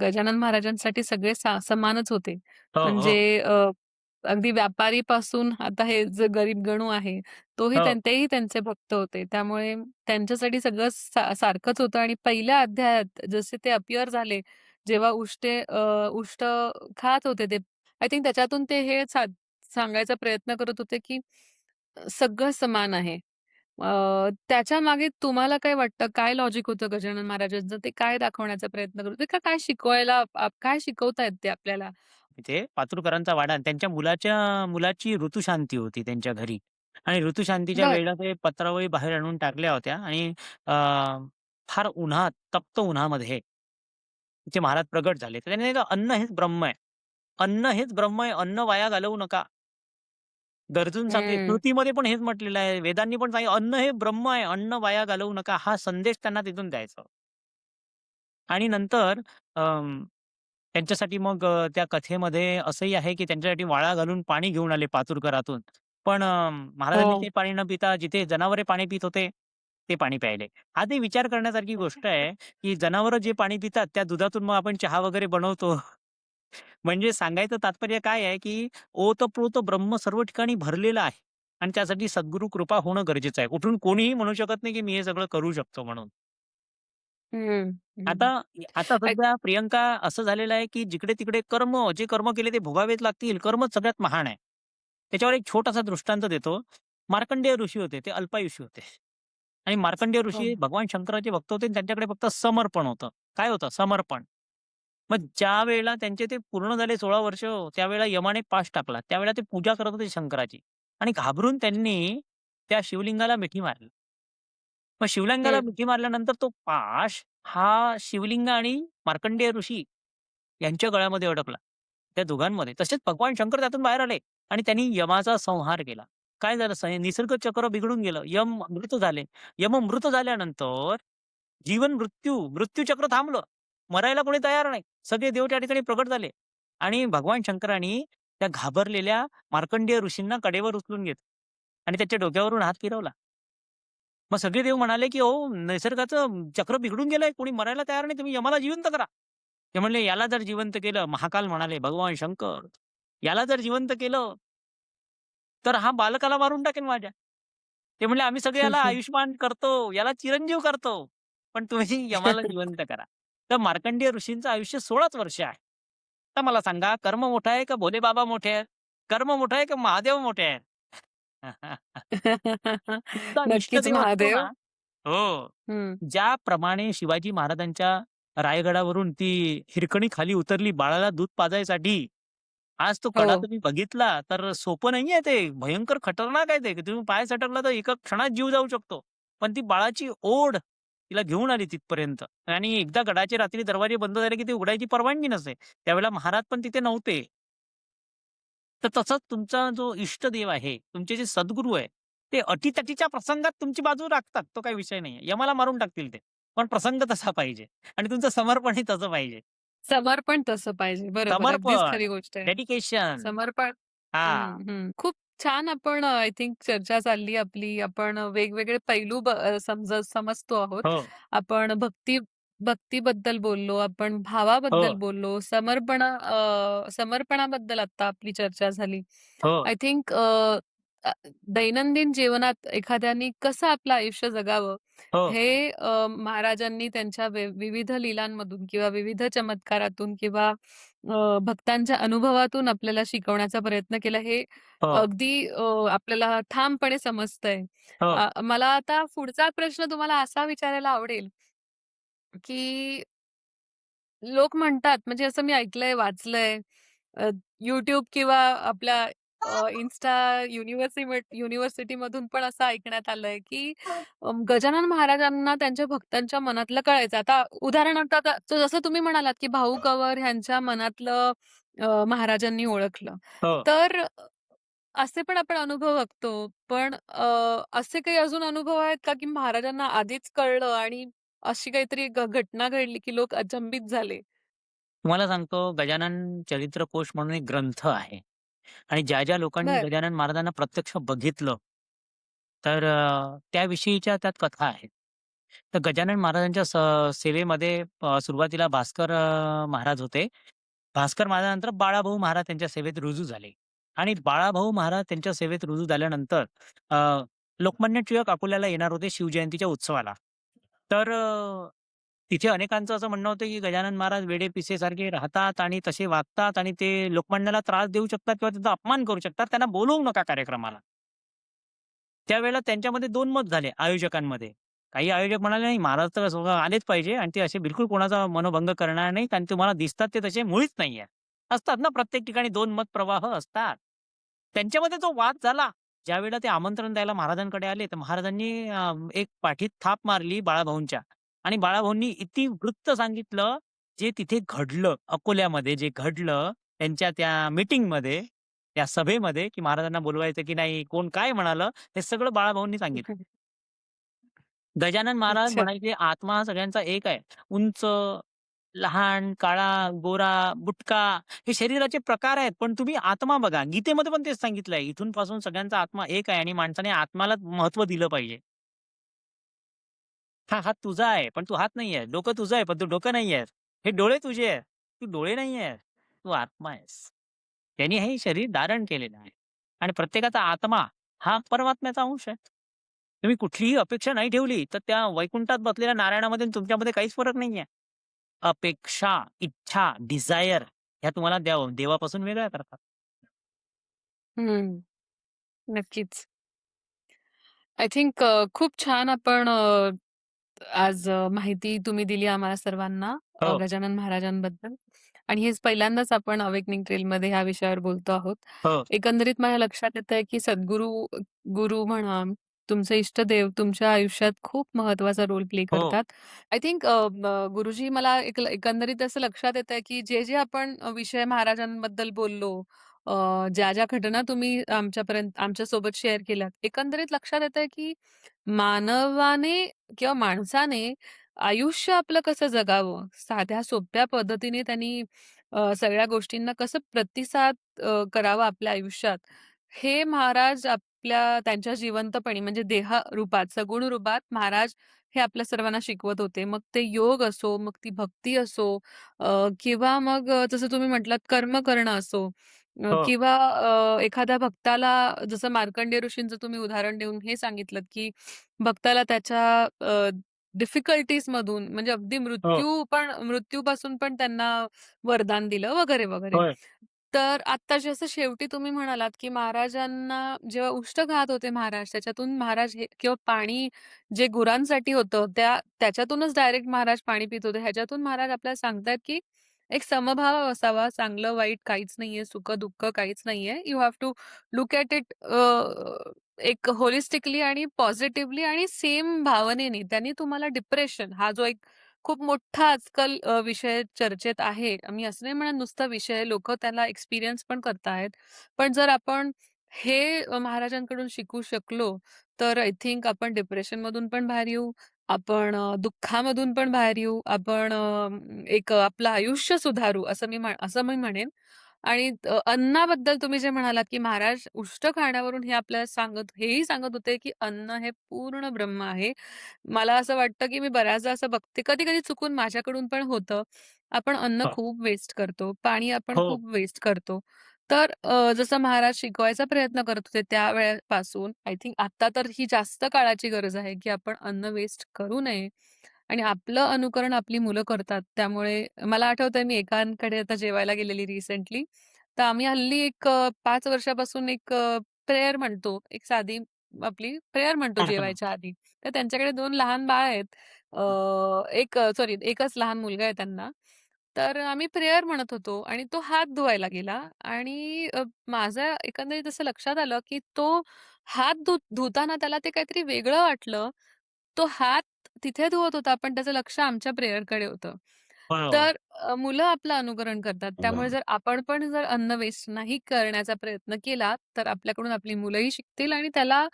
गजानन महाराजांसाठी सगळे समानच होते. हो, म्हणजे हो, अगदी व्यापारीपासून आता हे जे गरीब गणू आहे, हो. तेही त्यांचे भक्त होते. त्यामुळे त्यांच्यासाठी सगळं सारखंच होतं आणि पहिल्या अध्यायात जसे ते अपीअर झाले, जेव्हा उष्ट खात होते ते, आय थिंक त्याच्यातून ते हे सांगायचा प्रयत्न करत होते, की सगळं समान आहे. त्याच्यामागे तुम्हाला काय वाटतं? काय लॉजिक होतं गजानन महाराजांचं? ते काय दाखवण्याचा प्रयत्न करत होते? का काय शिकवायला काय शिकवतायत ते आपल्याला? तिथे पातुरकरांचा वाडा आणि त्यांच्या मुलाची ऋतुशांती होती त्यांच्या घरी आणि ऋतुशांतीच्या बरं. वेळेला ते पत्रावळी बाहेर आणून टाकल्या होत्या आणि अ, फार उन्हात, तप्त उन्हामध्ये तिचे महाराज प्रगट झाले. तर त्यांनी सांगितलं, "अन्न हेच ब्रह्म आहे. अन्न हेच ब्रह्म आहे. अन्न वाया घालवू नका." गरजूंसाठी हं. स्मृतीमध्ये पण हेच म्हटलेलं आहे. वेदांनी पण सांगितलं, "अन्न हे ब्रह्म आहे. अन्न वाया घालवू नका." हा संदेश त्यांना तिथून द्यायचा. आणि नंतर त्यांच्यासाठी मग त्या कथेमध्ये असंही आहे, की त्यांच्यासाठी वाळा घालून पाणी घेऊन आले पातुरकरातून. पण महाराजांनी हो. ते पाणी न पिता जिथे जनावरे पाणी पित होते, ते पाणी प्यायले. हा ते विचार करण्यासारखी गोष्ट आहे, की जनावरं जे पाणी पितात त्या दुधातून मग आपण चहा वगैरे बनवतो. म्हणजे सांगायचं तात्पर्य काय आहे, की ओतप्रोत ब्रह्म सर्व ठिकाणी भरलेलं आहे आणि त्यासाठी सद्गुरू कृपा होणं गरजेचं आहे. कुठून कोणीही म्हणू शकत नाही, की मी हे सगळं करू शकतो म्हणून. हं, आता हं. आता अ, सध्या प्रियंका असं झालेलं आहे, की जिकडे-तिकडे जे कर्म केले ते भोगावेच लागतील. कर्मच सगळ्यात महान आहे. त्याच्यावर एक छोटासा दृष्टांत देतो. मार्कंडेय ऋषी होते. ते अल्पायुषी होते. आणि मार्कंडेय हो. ऋषी भगवान शंकराचे भक्त होते आणि त्यांच्याकडे फक्त समर्पण होतं. काय होतं? समर्पण. मग ज्यावेळेला त्यांचे ते पूर्ण झाले 16 वर्ष, त्यावेळेला यमाने पाश टाकला. त्यावेळेला ते पूजा करत होते शंकराची आणि घाबरून त्यांनी त्या शिवलिंगाला मिठी मारली. मग शिवलिंगाला हं. मिठी मारल्यानंतर तो पाश हा शिवलिंग आणि मार्कंडेय ऋषी यांच्या गळ्यामध्ये अडकला. त्या दोघांमध्ये. तसेच भगवान शंकर त्यातून बाहेर आले आणि त्यांनी यमाचा संहार केला. काय झालं? निसर्ग चक्र बिघडून गेलं. यम मृत झाले. यम मृत झाल्यानंतर जीवन मृत्यूचक्र थांबलं. मरायला कोणी तयार नाही. सगळे देव त्या ठिकाणी प्रकट झाले आणि भगवान शंकरांनी त्या घाबरलेल्या मार्कंडेय ऋषींना कडेवर उचलून घेतलं आणि त्याच्या डोक्यावरून हात फिरवला. मग सगळे देव म्हणाले, की "अहो, निसर्गाचं चक्र बिघडून गेलंय. कोणी मरायला तयार नाही. तुम्ही यमाला जिवंत करा." ते म्हणले, "याला जर जिवंत केलं" महाकाल म्हणाले, भगवान शंकर, "याला जर जिवंत केलं, तर हा बालकाला मारून टाकेल माझ्या." ते म्हणले, "आम्ही सगळे याला आयुष्मान करतो, याला चिरंजीव करतो. पण तुम्ही यमाला जिवंत करा." तर मार्कंडेय ऋषींचं आयुष्य 16च वर्ष आहे. तर मला सांगा, कर्म मोठं आहे का भोलेबाबा मोठे आहेत? कर्म मोठं आहे का महादेव मोठे आहेत? तुमचा नक्कीच इष्टदेव असतो ना महादेव. हो. हं. ज्याप्रमाणे शिवाजी महाराजांच्या रायगडावरून ती हिरकणी खाली उतरली बाळाला दूध पाजायसाठी. आज तो कडा हो. तुम्ही बघितला तर सोपं नाहीये ते. भयंकर खतरनाक आहे ते, की तुम्ही पाय सटकला तर एका क्षणात जीव जाऊ शकतो. पण ती बाळाची ओढ तिला घेऊन आली तिथपर्यंत आणि एकदा गडाचे रात्री दरवाजे बंद झाले, की ते उघडायची परवानगी नसते. त्यावेळेला महाराज पण तिथे नव्हते. तर तसंच तुमचा जो इष्टदेव आहे, तुमचे जे सद्गुरू आहे, ते अटीतटीच्या प्रसंगात तुमची बाजू राखतात. तो काही विषय नाहीये. यमाला मारून टाकतील ते. पण प्रसंग तसा पाहिजे आणि तुमचं समर्पणही तसं पाहिजे. समर्पण तसं पाहिजे. बरोबर. अगदीच समर्पण, खरी गोष्ट आहे. डेडिकेशन. समर्पण हां. हं, हं. खूप छान आपण आय थिंक चर्चा चालली आपली. आपण वेगवेगळे पैलू समजतो आहोत. हो, आपण भक्तीबद्दल बोललो, आपण हो, भावाबद्दल बोललो, समर्पणाबद्दल आता आपली चर्चा झाली. हो, आय थिंक दैनंदिन जीवनात एखाद्याने कसं आपलं आयुष्य जगावं, हो, हे महाराजांनी त्यांच्या विविध लीलांमधून किंवा विविध चमत्कारातून किंवा भक्तांच्या अनुभवातून आपल्याला शिकवण्याचा प्रयत्न केला. हे हो, अगदी आपल्याला ठामपणे समजतंय. हो, मला आता पुढचा प्रश्न तुम्हाला असा विचारायला आवडेल, की लोक म्हणतात म्हणजे असं मी ऐकलंय, वाचलंय अ, YouTube किंवा आपल्या Insta युनिव्हर्सिटीमधून पण असं ऐकण्यात आलंय, की गजानन महाराजांना त्यांच्या भक्तांच्या मनातलं कळायचं. आता उदाहरणार्थ आता जसं तुम्ही म्हणालात, की भाऊ कवर ह्यांच्या मनातलं महाराजांनी ओळखलं. हो. तर असे पण आपण अनुभव बघतो. पण असे काही अजून अनुभव आहेत का, की महाराजांना आधीच कळलं आणि अशी काहीतरी घटना घडली, की लोक अचंबित झाले? तुम्हाला सांगतो गजानन चरित्रकोश म्हणून एक ग्रंथ आहे आणि ज्या लोकांनी बरं. गजानन महाराजांना प्रत्यक्ष बघितलं, तर त्याविषयीच्या त्यात कथा आहेत. तर गजानन महाराजांच्या सेवेमध्ये सुरुवातीला भास्कर महाराज होते. भास्कर महाराजांनंतर बाळाभाऊ महाराज त्यांच्या सेवेत रुजू झाले आणि बाळाभाऊ महाराज त्यांच्या सेवेत रुजू झाल्यानंतर अ, लोकमान्य टिळक अकोल्याला येणार होते शिवजयंतीच्या उत्सवाला. तर तिथे अनेकांचं असं म्हणणं होतं, की गजानन महाराज वेडे-पिसेसारखे राहतात आणि तसे वागतात आणि ते लोकमान्याला त्रास देऊ शकतात किंवा त्याचा अपमान करू शकतात. त्यांना बोलवू नका कार्यक्रमाला. त्यावेळेला त्यांच्यामध्ये 2 मत झाले आयोजकांमध्ये. काही आयोजक म्हणाले, "नाही, महाराज तर स्वतः आलेच पाहिजे आणि ते असे बिलकुल कोणाचा मनोभंग करणार नाहीत आणि तुम्हाला दिसतात ते तसे मुळीच नाहीये." असतात ना प्रत्येक ठिकाणी 2 मत प्रवाह असतात. त्यांच्यामध्ये जो वाद झाला, ज्यावेळेला ते आमंत्रण द्यायला महाराजांकडे आले, तर महाराजांनी एक पाठीत थाप मारली बाळाभाऊंच्या आणि बाळाभाऊंनी इतिवृत्त सांगितलं, जे तिथे घडलं, अकोल्यामध्ये जे घडलं त्यांच्या त्या मीटिंगमध्ये, त्या सभेमध्ये, की महाराजांना बोलवायचं की नाही, कोण काय म्हणालं, हे सगळं बाळाभाऊंनी सांगितलं. गजानन महाराज अच्छा. म्हणायचे, "आत्मा हा सगळ्यांचा एक आहे. उंच, लहान, काळा, गोरा, बुटका हे शरीराचे प्रकार आहेत. पण तुम्ही आत्मा बघा. गीतेमध्ये पण तेच सांगितलंय. इथून पासून सगळ्यांचा आत्मा एक आहे आणि माणसाने आत्म्यालाच महत्त्व दिलं पाहिजे. हा हात तुझा आहे, पण तू हात नाही आहेस. डोकं तुझं आहे, पण तू डोकं नाही आहेस. हे डोळे तुझे आहेत. तू डोळे नाही आहेस. तू आत्मा आहेस. त्यांनी हे शरीर धारण केलेलं आहे. आणि प्रत्येकाचा आत्मा हा परमात्म्याचा अंश आहे. तुम्ही कुठलीही अपेक्षा नाही ठेवली, तर त्या वैकुंठात बसलेल्या नारायणामध्ये आणि तुमच्यामध्ये काहीच फरक नाहीये. अपेक्षा, इच्छा, डिझायर ह्या तुम्हाला देवापासून वेगळ्या करतात. हं. नक्कीच. आय थिंक खूप छान आपण आज माहिती तुम्ही दिली आम्हाला सर्वांना हो, गजानन महाराजांबद्दल आणि हेच पहिल्यांदाच आपण अवेकनिंग ट्रेलमध्ये ह्या विषयावर बोलतो आहोत. हो, एकंदरीत माझ्या लक्षात येतंय, की सद्गुरू, गुरु म्हणा, तुमचे इष्टदेव तुमच्या आयुष्यात खूप महत्त्वाचा रोल प्ले हो, करतात. आय थिंक गुरुजी मला एकंदरीत असं लक्षात येतंय, की जे आपण विषय महाराजांबद्दल बोललो, ज्या घटना तुम्ही आमच्यासोबत शेअर केल्यात, एकंदरीत लक्षात येतंय, की मानवाने किंवा माणसाने आयुष्य आपलं कसं जगावं, साध्या सोप्या पद्धतीने त्यांनी सगळ्या गोष्टींना कसं प्रतिसाद करावा आपल्या आयुष्यात, हे महाराज त्यांच्या जिवंतपणी म्हणजे रूपात, सगुण रूपात महाराज हे आपल्या सर्वांना शिकवत होते. मग ते योग असो, मग ती भक्ती असो किंवा मग जसं तुम्ही म्हटलात कर्म करणं असो हो, किंवा एखाद्या भक्ताला जसं मार्कंडेय ऋषींचं तुम्ही उदाहरण देऊन हे सांगितलत, की भक्ताला त्याच्या डिफिकल्टीजमधून म्हणजे अगदी हो, मृत्यूपासून पण त्यांना वरदान दिलं वगैरे, वगैरे. होय, तर आत्ता जसं शेवटी तुम्ही म्हणालात, की महाराजांना जेव्हा उष्ट घात होते महाराज, त्याच्यातून महाराज हे किंवा पाणी जे गुरांसाठी होतं, त्याच्यातूनच डायरेक्ट महाराज पाणी पित होते. ह्याच्यातून महाराज आपल्याला सांगतायत, की एक समभाव असावा, चांगलं वाईट काहीच नाहीये, सुख-दुःख काहीच नाहीये. You have to look at it एक होलिस्टिकली आणि पॉझिटिव्हली आणि सेम भावनेने. त्यांनी तुम्हाला डिप्रेशन हा जो एक खूप मोठा आजकाल विषय चर्चेत आहे. मी असं नाही म्हणत नुसता विषय, लोकं त्याला एक्सपिरियन्स पण करतायत. पण जर आपण हे महाराजांकडून शिकू शकलो, तर आय थिंक आपण डिप्रेशनमधून पण बाहेर येऊ. आपण दुःखामधून पण बाहेर येऊ. आपण एक आपलं आयुष्य सुधारू असं मी म्हणेन. आणि अन्नाबद्दल तुम्ही जे म्हणालात, की महाराज उष्ट खाण्यावरून हे आपल्याला हेही सांगत होते, की अन्न हे पूर्ण ब्रह्म आहे. मला असं वाटतं, की मी बऱ्याचदा असं बघते, कधी-कधी चुकून माझ्याकडून पण होतं. आपण अन्न हो, खूप वेस्ट करतो, पाणी आपण हो, खूप वेस्ट करतो. तर जसं महाराज शिकवायचा प्रयत्न करत होते त्यावेळेपासून आय थिंक आता तर ही जास्त काळाची गरज आहे, की आपण अन्न वेस्ट करू नये आणि आपलं अनुकरण आपली मुलं करतात. त्यामुळे मला आठवतंय मी एकांकडे आता जेवायला गेलेली रिसेंटली. तर आम्ही हल्ली एक 5 वर्षापासून एक प्रेयर म्हणतो. एक साधी आपली प्रेयर म्हणतो प्रार्थना. जेवायच्या आधी. तर त्यांच्याकडे 2 लहान बाळ आहेत. एक सॉरी एकच लहान मुलगा आहे त्यांना. तर आम्ही प्रेयर म्हणत होतो आणि तो हात धुवायला गेला आणि माझं एकंदरीत असं लक्षात आलं, की तो हात धुताना त्याला ते काहीतरी वेगळं वाटलं. तो हात तिथे धुवत होता, पण त्याचं लक्ष आमच्या प्रेयरकडे होतं. बरोबर. तर मुलं आपलं अनुकरण करतात. त्यामुळे जर आपण पण जर अन्न वेस्ट नाही करण्याचा प्रयत्न केला, तर आपल्याकडून आपली मुलंही शिकतील आणि त्याला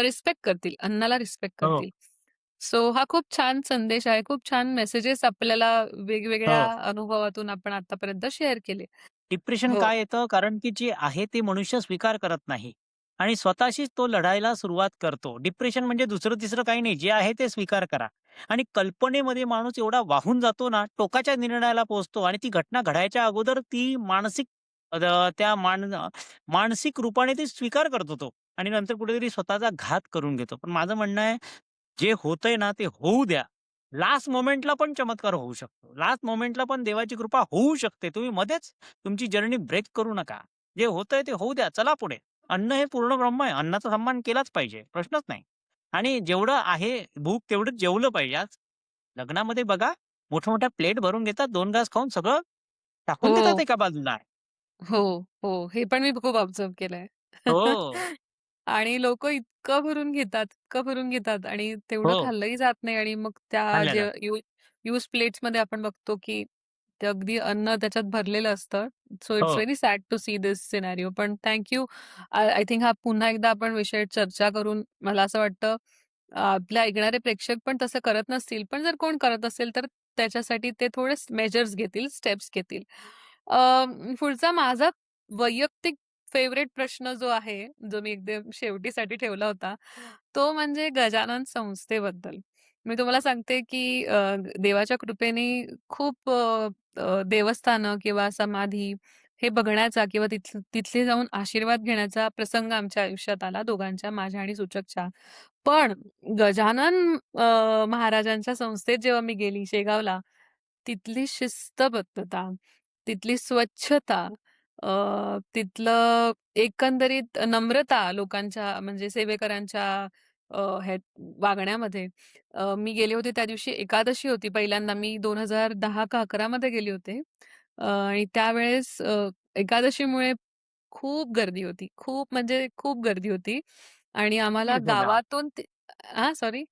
रिस्पेक्ट करतील, अन्नाला रिस्पेक्ट हो, करतील. सो हा खूप छान संदेश आहे. खूप छान मेसेजेस आपल्याला वेगवेगळ्या हो. अनुभवातून आपण आतापर्यंत शेअर केले. डिप्रेशन हो. का येतं? कारण की जे आहे ते मनुष्य स्वीकार करत नाही आणि स्वतःशीच तो लढायला सुरुवात करतो. डिप्रेशन म्हणजे दुसरं-तिसरं काही नाही. जे आहे ते स्वीकार करा आणि कल्पनेमध्ये माणूस एवढा वाहून जातो ना, टोकाच्या निर्णयाला पोहोचतो आणि ती घटना घडायच्या अगोदर ती त्या मानसिक रूपाने ती स्वीकार करतो तो आणि नंतर कुठेतरी स्वतःचा घात करून घेतो. पण माझं म्हणणं आहे, जे होतंय ना, ते होऊ द्या. लास्ट मोमेंटला पण चमत्कार होऊ शकतो. लास्ट मोमेंटला पण देवाची कृपा होऊ शकते. तुम्ही मध्येच तुमची जर्नी ब्रेक करू नका. जे होतंय ते होऊ द्या. चला पुढे. अन्न हे पूर्ण ब्रह्म आहे. अन्नाचा सन्मान केलाच पाहिजे. प्रश्नच नाही. आणि जेवढं आहे भूक तेवढंच जेवलं पाहिजे. आज लग्नामध्ये बघा मोठ्या-मोठ्या प्लेट भरून घेतात. 2 घास खाऊन सगळं टाकून देतात हो, एका बाजूला. हो, हो. हे पण मी खूप ऑब्झर्व्ह केलंय. हो, आणि लोकं इतकं भरून घेतात, इतकं भरून घेतात आणि तेवढं हो. खाल्लंही जात नाही आणि मग त्या खाल्ल्या जे जातं. यूज प्लेट्समध्ये आपण बघतो, की ते अगदी अन्न त्याच्यात भरलेलं असतं. सो इट्स हो. Very sad to see this scenario. पण थँक यू. आय थिंक हा पुन्हा एकदा आपण विषय चर्चा करून मला असं वाटतं आपले ऐकणारे प्रेक्षक पण तसं करत नसतील, पण जर कोण करत असेल तर त्याच्यासाठी ते थोडे मेजर्स घेतील, स्टेप्स घेतील. पुढचा माझा वैयक्तिक फेव्हरेट प्रश्न जो आहे, जो मी एकदम शेवटीसाठी ठेवला होता, तो म्हणजे गजानन संस्थेबद्दल. मी तुम्हाला सांगते, की देवाच्या कृपेने खूप देवस्थानं किंवा समाधी हे बघण्याचा किंवा तिथले जाऊन आशीर्वाद घेण्याचा प्रसंग आमच्या आयुष्यात आला, दोघांच्या, माझ्या आणि सूचकच्या. पण गजानन महाराजांच्या संस्थेत जेव्हा मी गेली शेगावला, तिथली शिस्तबद्धता, तिथली स्वच्छता, तिथलं एकंदरीत नम्रता लोकांच्या म्हणजे सेवेकरांच्या ह्यात वागण्यामध्ये. मी गेले होते त्या दिवशी एकादशी होती पहिल्यांदा. मी 2010 का 11 मध्ये गेले होते. आणि त्यावेळेस एकादशीमुळे खूप गर्दी होती. खूप म्हणजे खूप गर्दी होती आणि आम्हाला शेगाव. गावातून ते सॉरी?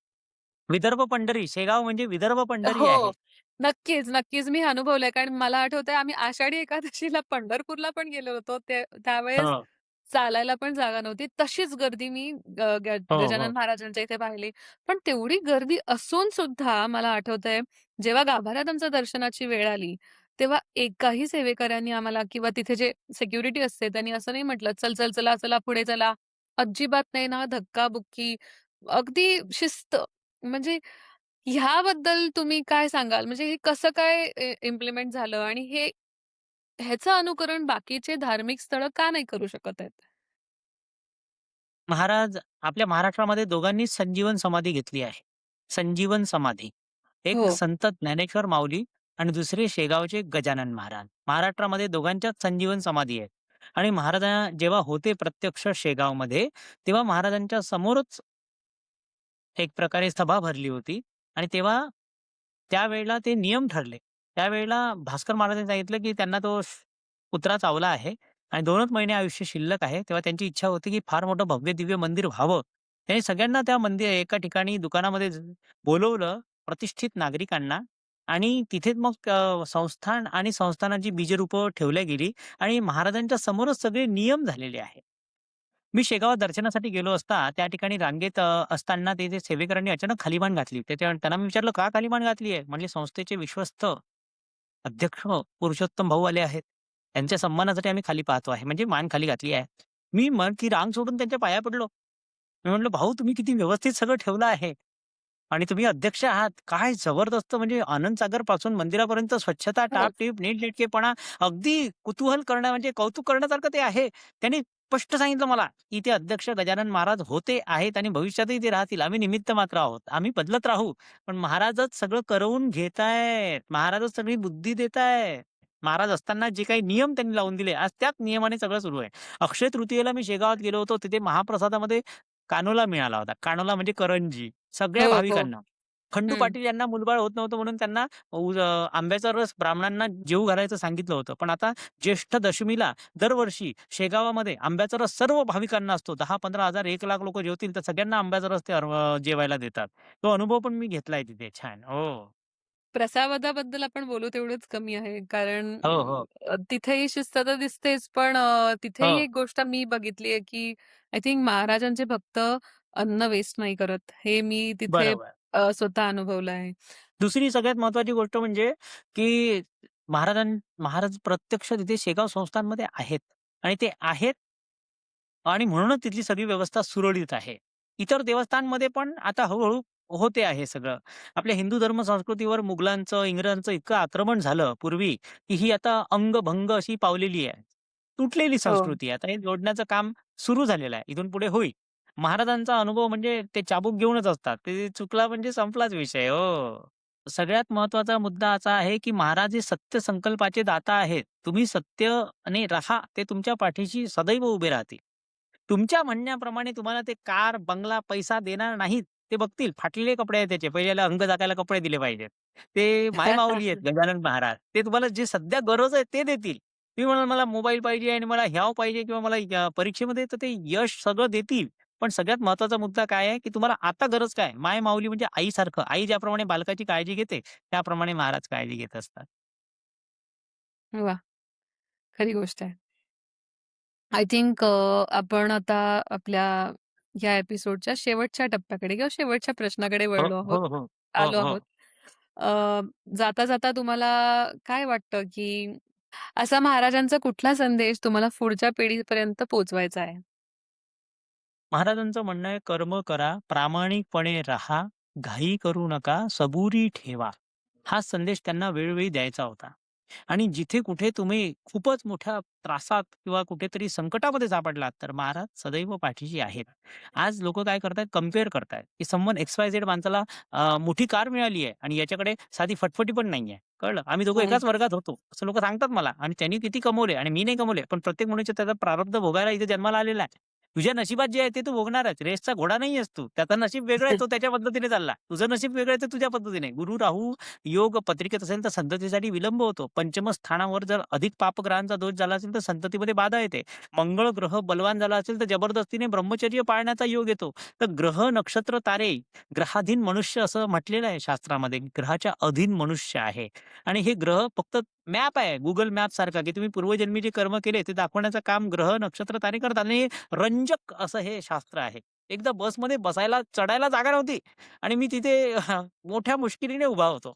विदर्भ पंढरी. शेगाव म्हणजे विदर्भ पंढरी हो. आहे. नक्कीच, नक्कीच. मी अनुभवलंय. कारण मला आठवतंय आम्ही आषाढी एकादशीला पंढरपूरला पण गेलो होतो. त्यावेळेस हो, चालायला पण जागा नव्हती. तशीच गर्दी मी हो, गजानन हो. महाराजांच्या इथे पाहिली. पण तेवढी गर्दी असून सुद्धा मला आठवतंय, जेव्हा गाभाऱ्यात आमच्या दर्शनाची वेळ आली, तेव्हा एकाही सेवेकऱ्यांनी आम्हाला किंवा तिथे जे सिक्युरिटी असते त्यांनी असं नाही म्हटलं, "चल, चल, चला, चला, पुढे चला." अजिबात नाही ना धक्काबुक्की. अगदी शिस्त. म्हणजे ह्याबद्दल तुम्ही काय सांगाल? म्हणजे हे कसं काय इम्प्लिमेंट झालं आणि ह्याचं अनुकरण बाकीचे धार्मिक स्थळं का नाही करू शकत आहेत? महाराज आपल्या महाराष्ट्रामध्ये दोघांनीच संजीवन समाधी घेतली आहे. संजीवन समाधी. हो. एक संत ज्ञानेश्वर माऊली आणि दुसरे शेगावचे गजानन महाराज. महाराष्ट्रामध्ये दोघांच्याच संजीवन समाधी आहेत. आणि महाराज जेव्हा होते प्रत्यक्ष शेगावमध्ये, तेव्हा महाराजांच्या समोरच एक प्रकारे सभा भरली होती आणि तेव्हा त्यावेळेला ते नियम ठरले. त्यावेळेला भास्कर महाराजांनी सांगितलं, की त्यांना तो कुत्रा चावला आहे आणि 2च महिने आयुष्य शिल्लक आहे. तेव्हा त्यांची इच्छा होती, की फार मोठं भव्य-दिव्य मंदिर व्हावं. त्यांनी सगळ्यांना त्या एका ठिकाणी दुकानामध्ये बोलवलं, प्रतिष्ठित नागरिकांना आणि तिथेच मग संस्थान आणि संस्थानाची बीजरूपं ठेवल्या गेली आणि महाराजांच्या समोरच सगळे नियम झालेले आहेत. मी शेगावात दर्शनासाठी गेलो असता, त्या ठिकाणी रांगेत असताना ते जे सेवेकरांनी अचानक खाली मान घातली. त्यांना मी विचारलं, "का खाली मान घातली आहे?" म्हणले, "संस्थेचे विश्वस्त अध्यक्ष पुरुषोत्तम भाऊ आले आहेत. त्यांच्या सन्मानासाठी आम्ही खाली पाहतो आहे." म्हणजे मान खाली घातली आहे. मी मग ती रांग सोडून त्यांच्या पाया पडलो. मी म्हटलं, "भाऊ तुम्ही किती व्यवस्थित सगळं ठेवलं आहे आणि तुम्ही अध्यक्ष आहात. काय जबरदस्त म्हणजे आनंदसागरपासून मंदिरापर्यंत स्वच्छता, खरंच. टापटीप, नीटनेटकेपणा, अगदी कुतूहल करणं म्हणजे कौतुक करण्यासारखं ते आहे." त्यांनी स्पष्ट सांगितलं मला, की "इथे अध्यक्ष गजानन महाराज होते, आहेत आणि भविष्यातही ते राहतील. आम्ही निमित्त मात्र आहोत. आम्ही बदलत राहू. पण महाराजच सगळं करवून घेतायत. महाराजच सगळी बुद्धी देतायत. महाराज असताना जे काही नियम त्यांनी लावून दिले, आज त्याच नियमाने सगळं सुरू आहे." अक्षय तृतीयेला मी शेगावात गेलो होतो. तिथे महाप्रसादामध्ये कानोला मिळाला होता. कानोला म्हणजे करंजी. सगळ्या हो, हो. भाविकांना. खंडू हं. पाटील यांना मुलबाळ होत नव्हतं म्हणून त्यांना आंब्याचा रस ब्राह्मणांना जेवू घालायचं सांगितलं होतं. पण आता ज्येष्ठ दशमीला दरवर्षी शेगावामध्ये आंब्याचा रस सर्व भाविकांना असतो. 10,000-15,000 1,00,000 लोकं जेवतील तर सगळ्यांना आंब्याचा रस ते जेवायला देतात. तो अनुभव पण मी घेतलाय तिथे. छान. हो. प्रसादाबद्दल आपण बोलू तेवढंच कमी आहे. कारण हो, हो. तिथेही शिस्त तर दिसतेच, पण तिथेही हो. एक गोष्ट मी बघितली आहे, की आय थिंक महाराजांचे भक्त अन्न वेस्ट नाही करत. हे मी तिथे बरोबर. स्वतः अनुभवलं आहे. दुसरी सगळ्यात महत्त्वाची गोष्ट म्हणजे, की महाराज प्रत्यक्ष तिथे शेगाव संस्थानमध्ये आहेत आणि ते आहेत आणि म्हणूनच तिथली सगळी व्यवस्था सुरळीत आहे. इतर देवस्थानमध्ये पण आता हळू-हळू होते आहे सगळं. आपल्या हिंदू धर्म संस्कृतीवर मुघलांचं, इंग्रजांचं इतकं आक्रमण झालं पूर्वी, की ही आता अंगभंग अशी पावलेली आहे. तुटलेली हो. संस्कृती आहे. आता हे जोडण्याचं काम सुरू झालेलं आहे. इथून पुढे होईल. महाराजांचा अनुभव म्हणजे ते चाबूक घेऊनच असतात. ते चुकला म्हणजे संपलाच विषय. हो. सगळ्यात महत्वाचा मुद्दा असा आहे, की महाराज हे सत्य संकल्पाचे दाता आहेत. तुम्ही सत्याने राहा, ते तुमच्या पाठीशी सदैव उभे राहतील. तुमच्या म्हणण्याप्रमाणे तुम्हाला ते कार, बंगला, पैसा देणार नाहीत. ते बघतील फाटलेले कपडे आहेत त्याचे, पहिल्याला अंग झाकायला कपडे दिले पाहिजेत. ते मायमाऊली आहेत गजानन महाराज. ते तुम्हाला जे सध्या गरज आहे ते देतील. तुम्ही म्हणाल मला मोबाईल पाहिजे आणि मला ह्याव पाहिजे किंवा मला परीक्षेमध्ये तर ते यश सगळं देतील. पण सगळ्यात महत्त्वाचा मुद्दा काय आहे, की तुम्हाला आता गरज काय? माय-माऊली म्हणजे आईसारखं. आई ज्याप्रमाणे बालकाची काळजी घेते, त्याप्रमाणे महाराज काळजी घेत असतात. वाह! खरी गोष्ट आहे. आय थिंक आपण आता आपल्या या एपिसोडच्या शेवटच्या टप्प्याकडे किंवा शेवटच्या प्रश्नाकडे हो, वळलो आहोत हो, हो. हो, आलो हो. आहोत. अ, जाता-जाता तुम्हाला काय वाटतं, की असा महाराजांचा कुठला संदेश तुम्हाला पुढच्या पिढीपर्यंत पोहोचवायचा आहे? महाराजांचं म्हणणं आहे, "कर्म करा, प्रामाणिकपणे राहा, घाई करू नका, सबुरी ठेवा." हा संदेश त्यांना वेळोवेळी द्यायचा होता. आणि जिथे कुठे तुम्ही खूपच मोठ्या त्रासात किंवा कुठेतरी संकटामध्ये सापडलात, तर महाराज सदैव पाठीशी आहेत. आज लोकं काय करतायत, कंपेअर करतायत, की समवन एक्स-वाय-झेड माणसाला मोठी कार मिळाली आहे आणि याच्याकडे साधी फटफटी पण नाहीये. कळलं? आम्ही दोघं हं. एकाच वर्गात होतो, असं लोकं सांगतात मला आणि त्यांनी किती कमवले आणि मी नाही कमवले. पण प्रत्येक मनुष्य त्याचा प्रारब्ध भोगायला इथे जन्माला आलेला आहे. तुझ्या नशिबात जे आहे ते तू भोगणारच. रेसचा घोडा नाहीयेस तू. त्याचं नशीब वेगळं आहे, तो त्याच्या पद्धतीने चालला. तुझं नशीब वेगळं आहे, ते तुझ्या पद्धतीने. गुरु राहू योग पत्रिकेत असेल तर संततीसाठी विलंब होतो. पंचम स्थानावर जर अधिक पापग्रहांचा दोष झाला असेल तर संततीमध्ये बाधा येते. मंगळ ग्रह बलवान झाला असेल तर जबरदस्तीने ब्रह्मचर्य पाळण्याचा योग येतो. तर ग्रह, नक्षत्र, तारे, ग्रहाधीन मनुष्य असं म्हटलेलं आहे शास्त्रामध्ये. ग्रहाच्या अधीन मनुष्य आहे आणि हे ग्रह फक्त मॅप आहे Google मॅपसारखा, की तुम्ही पूर्वजन्मी जे कर्म केले ते दाखवण्याचं काम ग्रह, नक्षत्र, तारे करतात आणि हे रंजक असं हे शास्त्र आहे. एकदा बसमध्ये बसायला, चढायला जागा नव्हती आणि मी तिथे मोठ्या मुश्किलीने उभा होतो.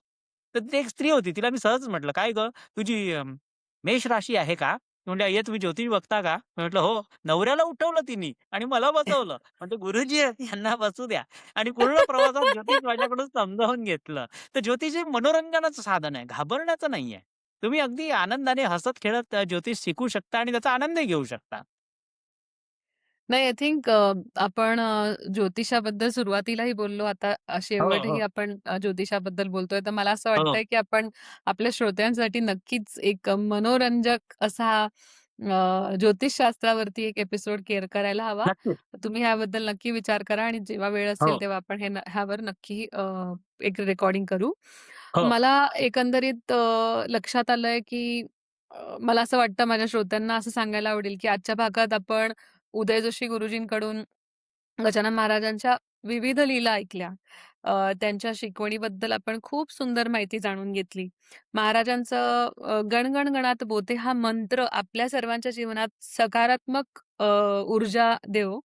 तर तिथे एक स्त्री होती. तिला मी सहज म्हटलं, "काय गं, तुझी मेष राशी आहे का?" ती म्हणाली, "अय्या तुम्ही ज्योतिष बघता का?" मी म्हटलं, "हो." नवऱ्याला उठवलं तिनी आणि मला बसवलं. म्हणते, "गुरुजी आहेत यांना बसू द्या." आणि पूर्ण प्रवासात ज्योतिष माझ्याकडून समजावून घेतलं. तर ज्योतिष हे मनोरंजनाचं साधन आहे, घाबरण्याचं नाहीये. तुम्ही अगदी आनंदाने हसत-खेळत ज्योतिष शिकू शकता आणि त्याचा आनंदही घेऊ शकता. नाही, आय थिंक आपण ज्योतिषाबद्दल सुरुवातीलाही बोललो, आता हो, शेवटही हो. आपण ज्योतिषाबद्दल बोलतोय. तर मला असं हो. वाटतंय, की आपण आपल्या श्रोत्यांसाठी नक्कीच एक मनोरंजक असा ज्योतिषशास्त्रावरती एक एपिसोड केअर करायला हवा. नक्कीच. तुम्ही ह्याबद्दल नक्की विचार करा आणि जेव्हा वेळ असेल हो, तेव्हा आपण ह्यावर नक्की एक रेकॉर्डिंग करू. हो. मला एकंदरीत लक्षात आलंय, की मला असं वाटतं माझ्या श्रोत्यांना असं सांगायला आवडेल, की आजच्या भागात आपण उदय जोशी गुरुजींकडून गजानन महाराजांच्या विविध लीला ऐकल्या. त्यांच्या शिकवणीबद्दल आपण खूप सुंदर माहिती जाणून घेतली. महाराजांचं गण गणात बोथे हा मंत्र आपल्या सर्वांच्या जीवनात सकारात्मक ऊर्जा देवो,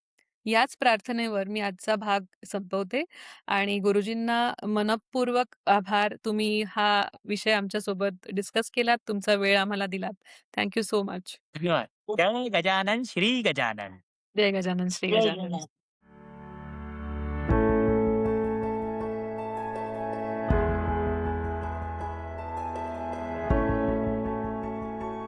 याच प्रार्थनेवर मी आजचा भाग संपवते आणि गुरुजींना मनःपूर्वक आभार. तुम्ही हा विषय आमच्यासोबत डिस्कस केलात. तुमचा वेळ आम्हाला दिलात. Thank so much. धन्यवाद. जय गजानन, श्री गजानन. जय गजानन, श्री जय गजानन. गजानन.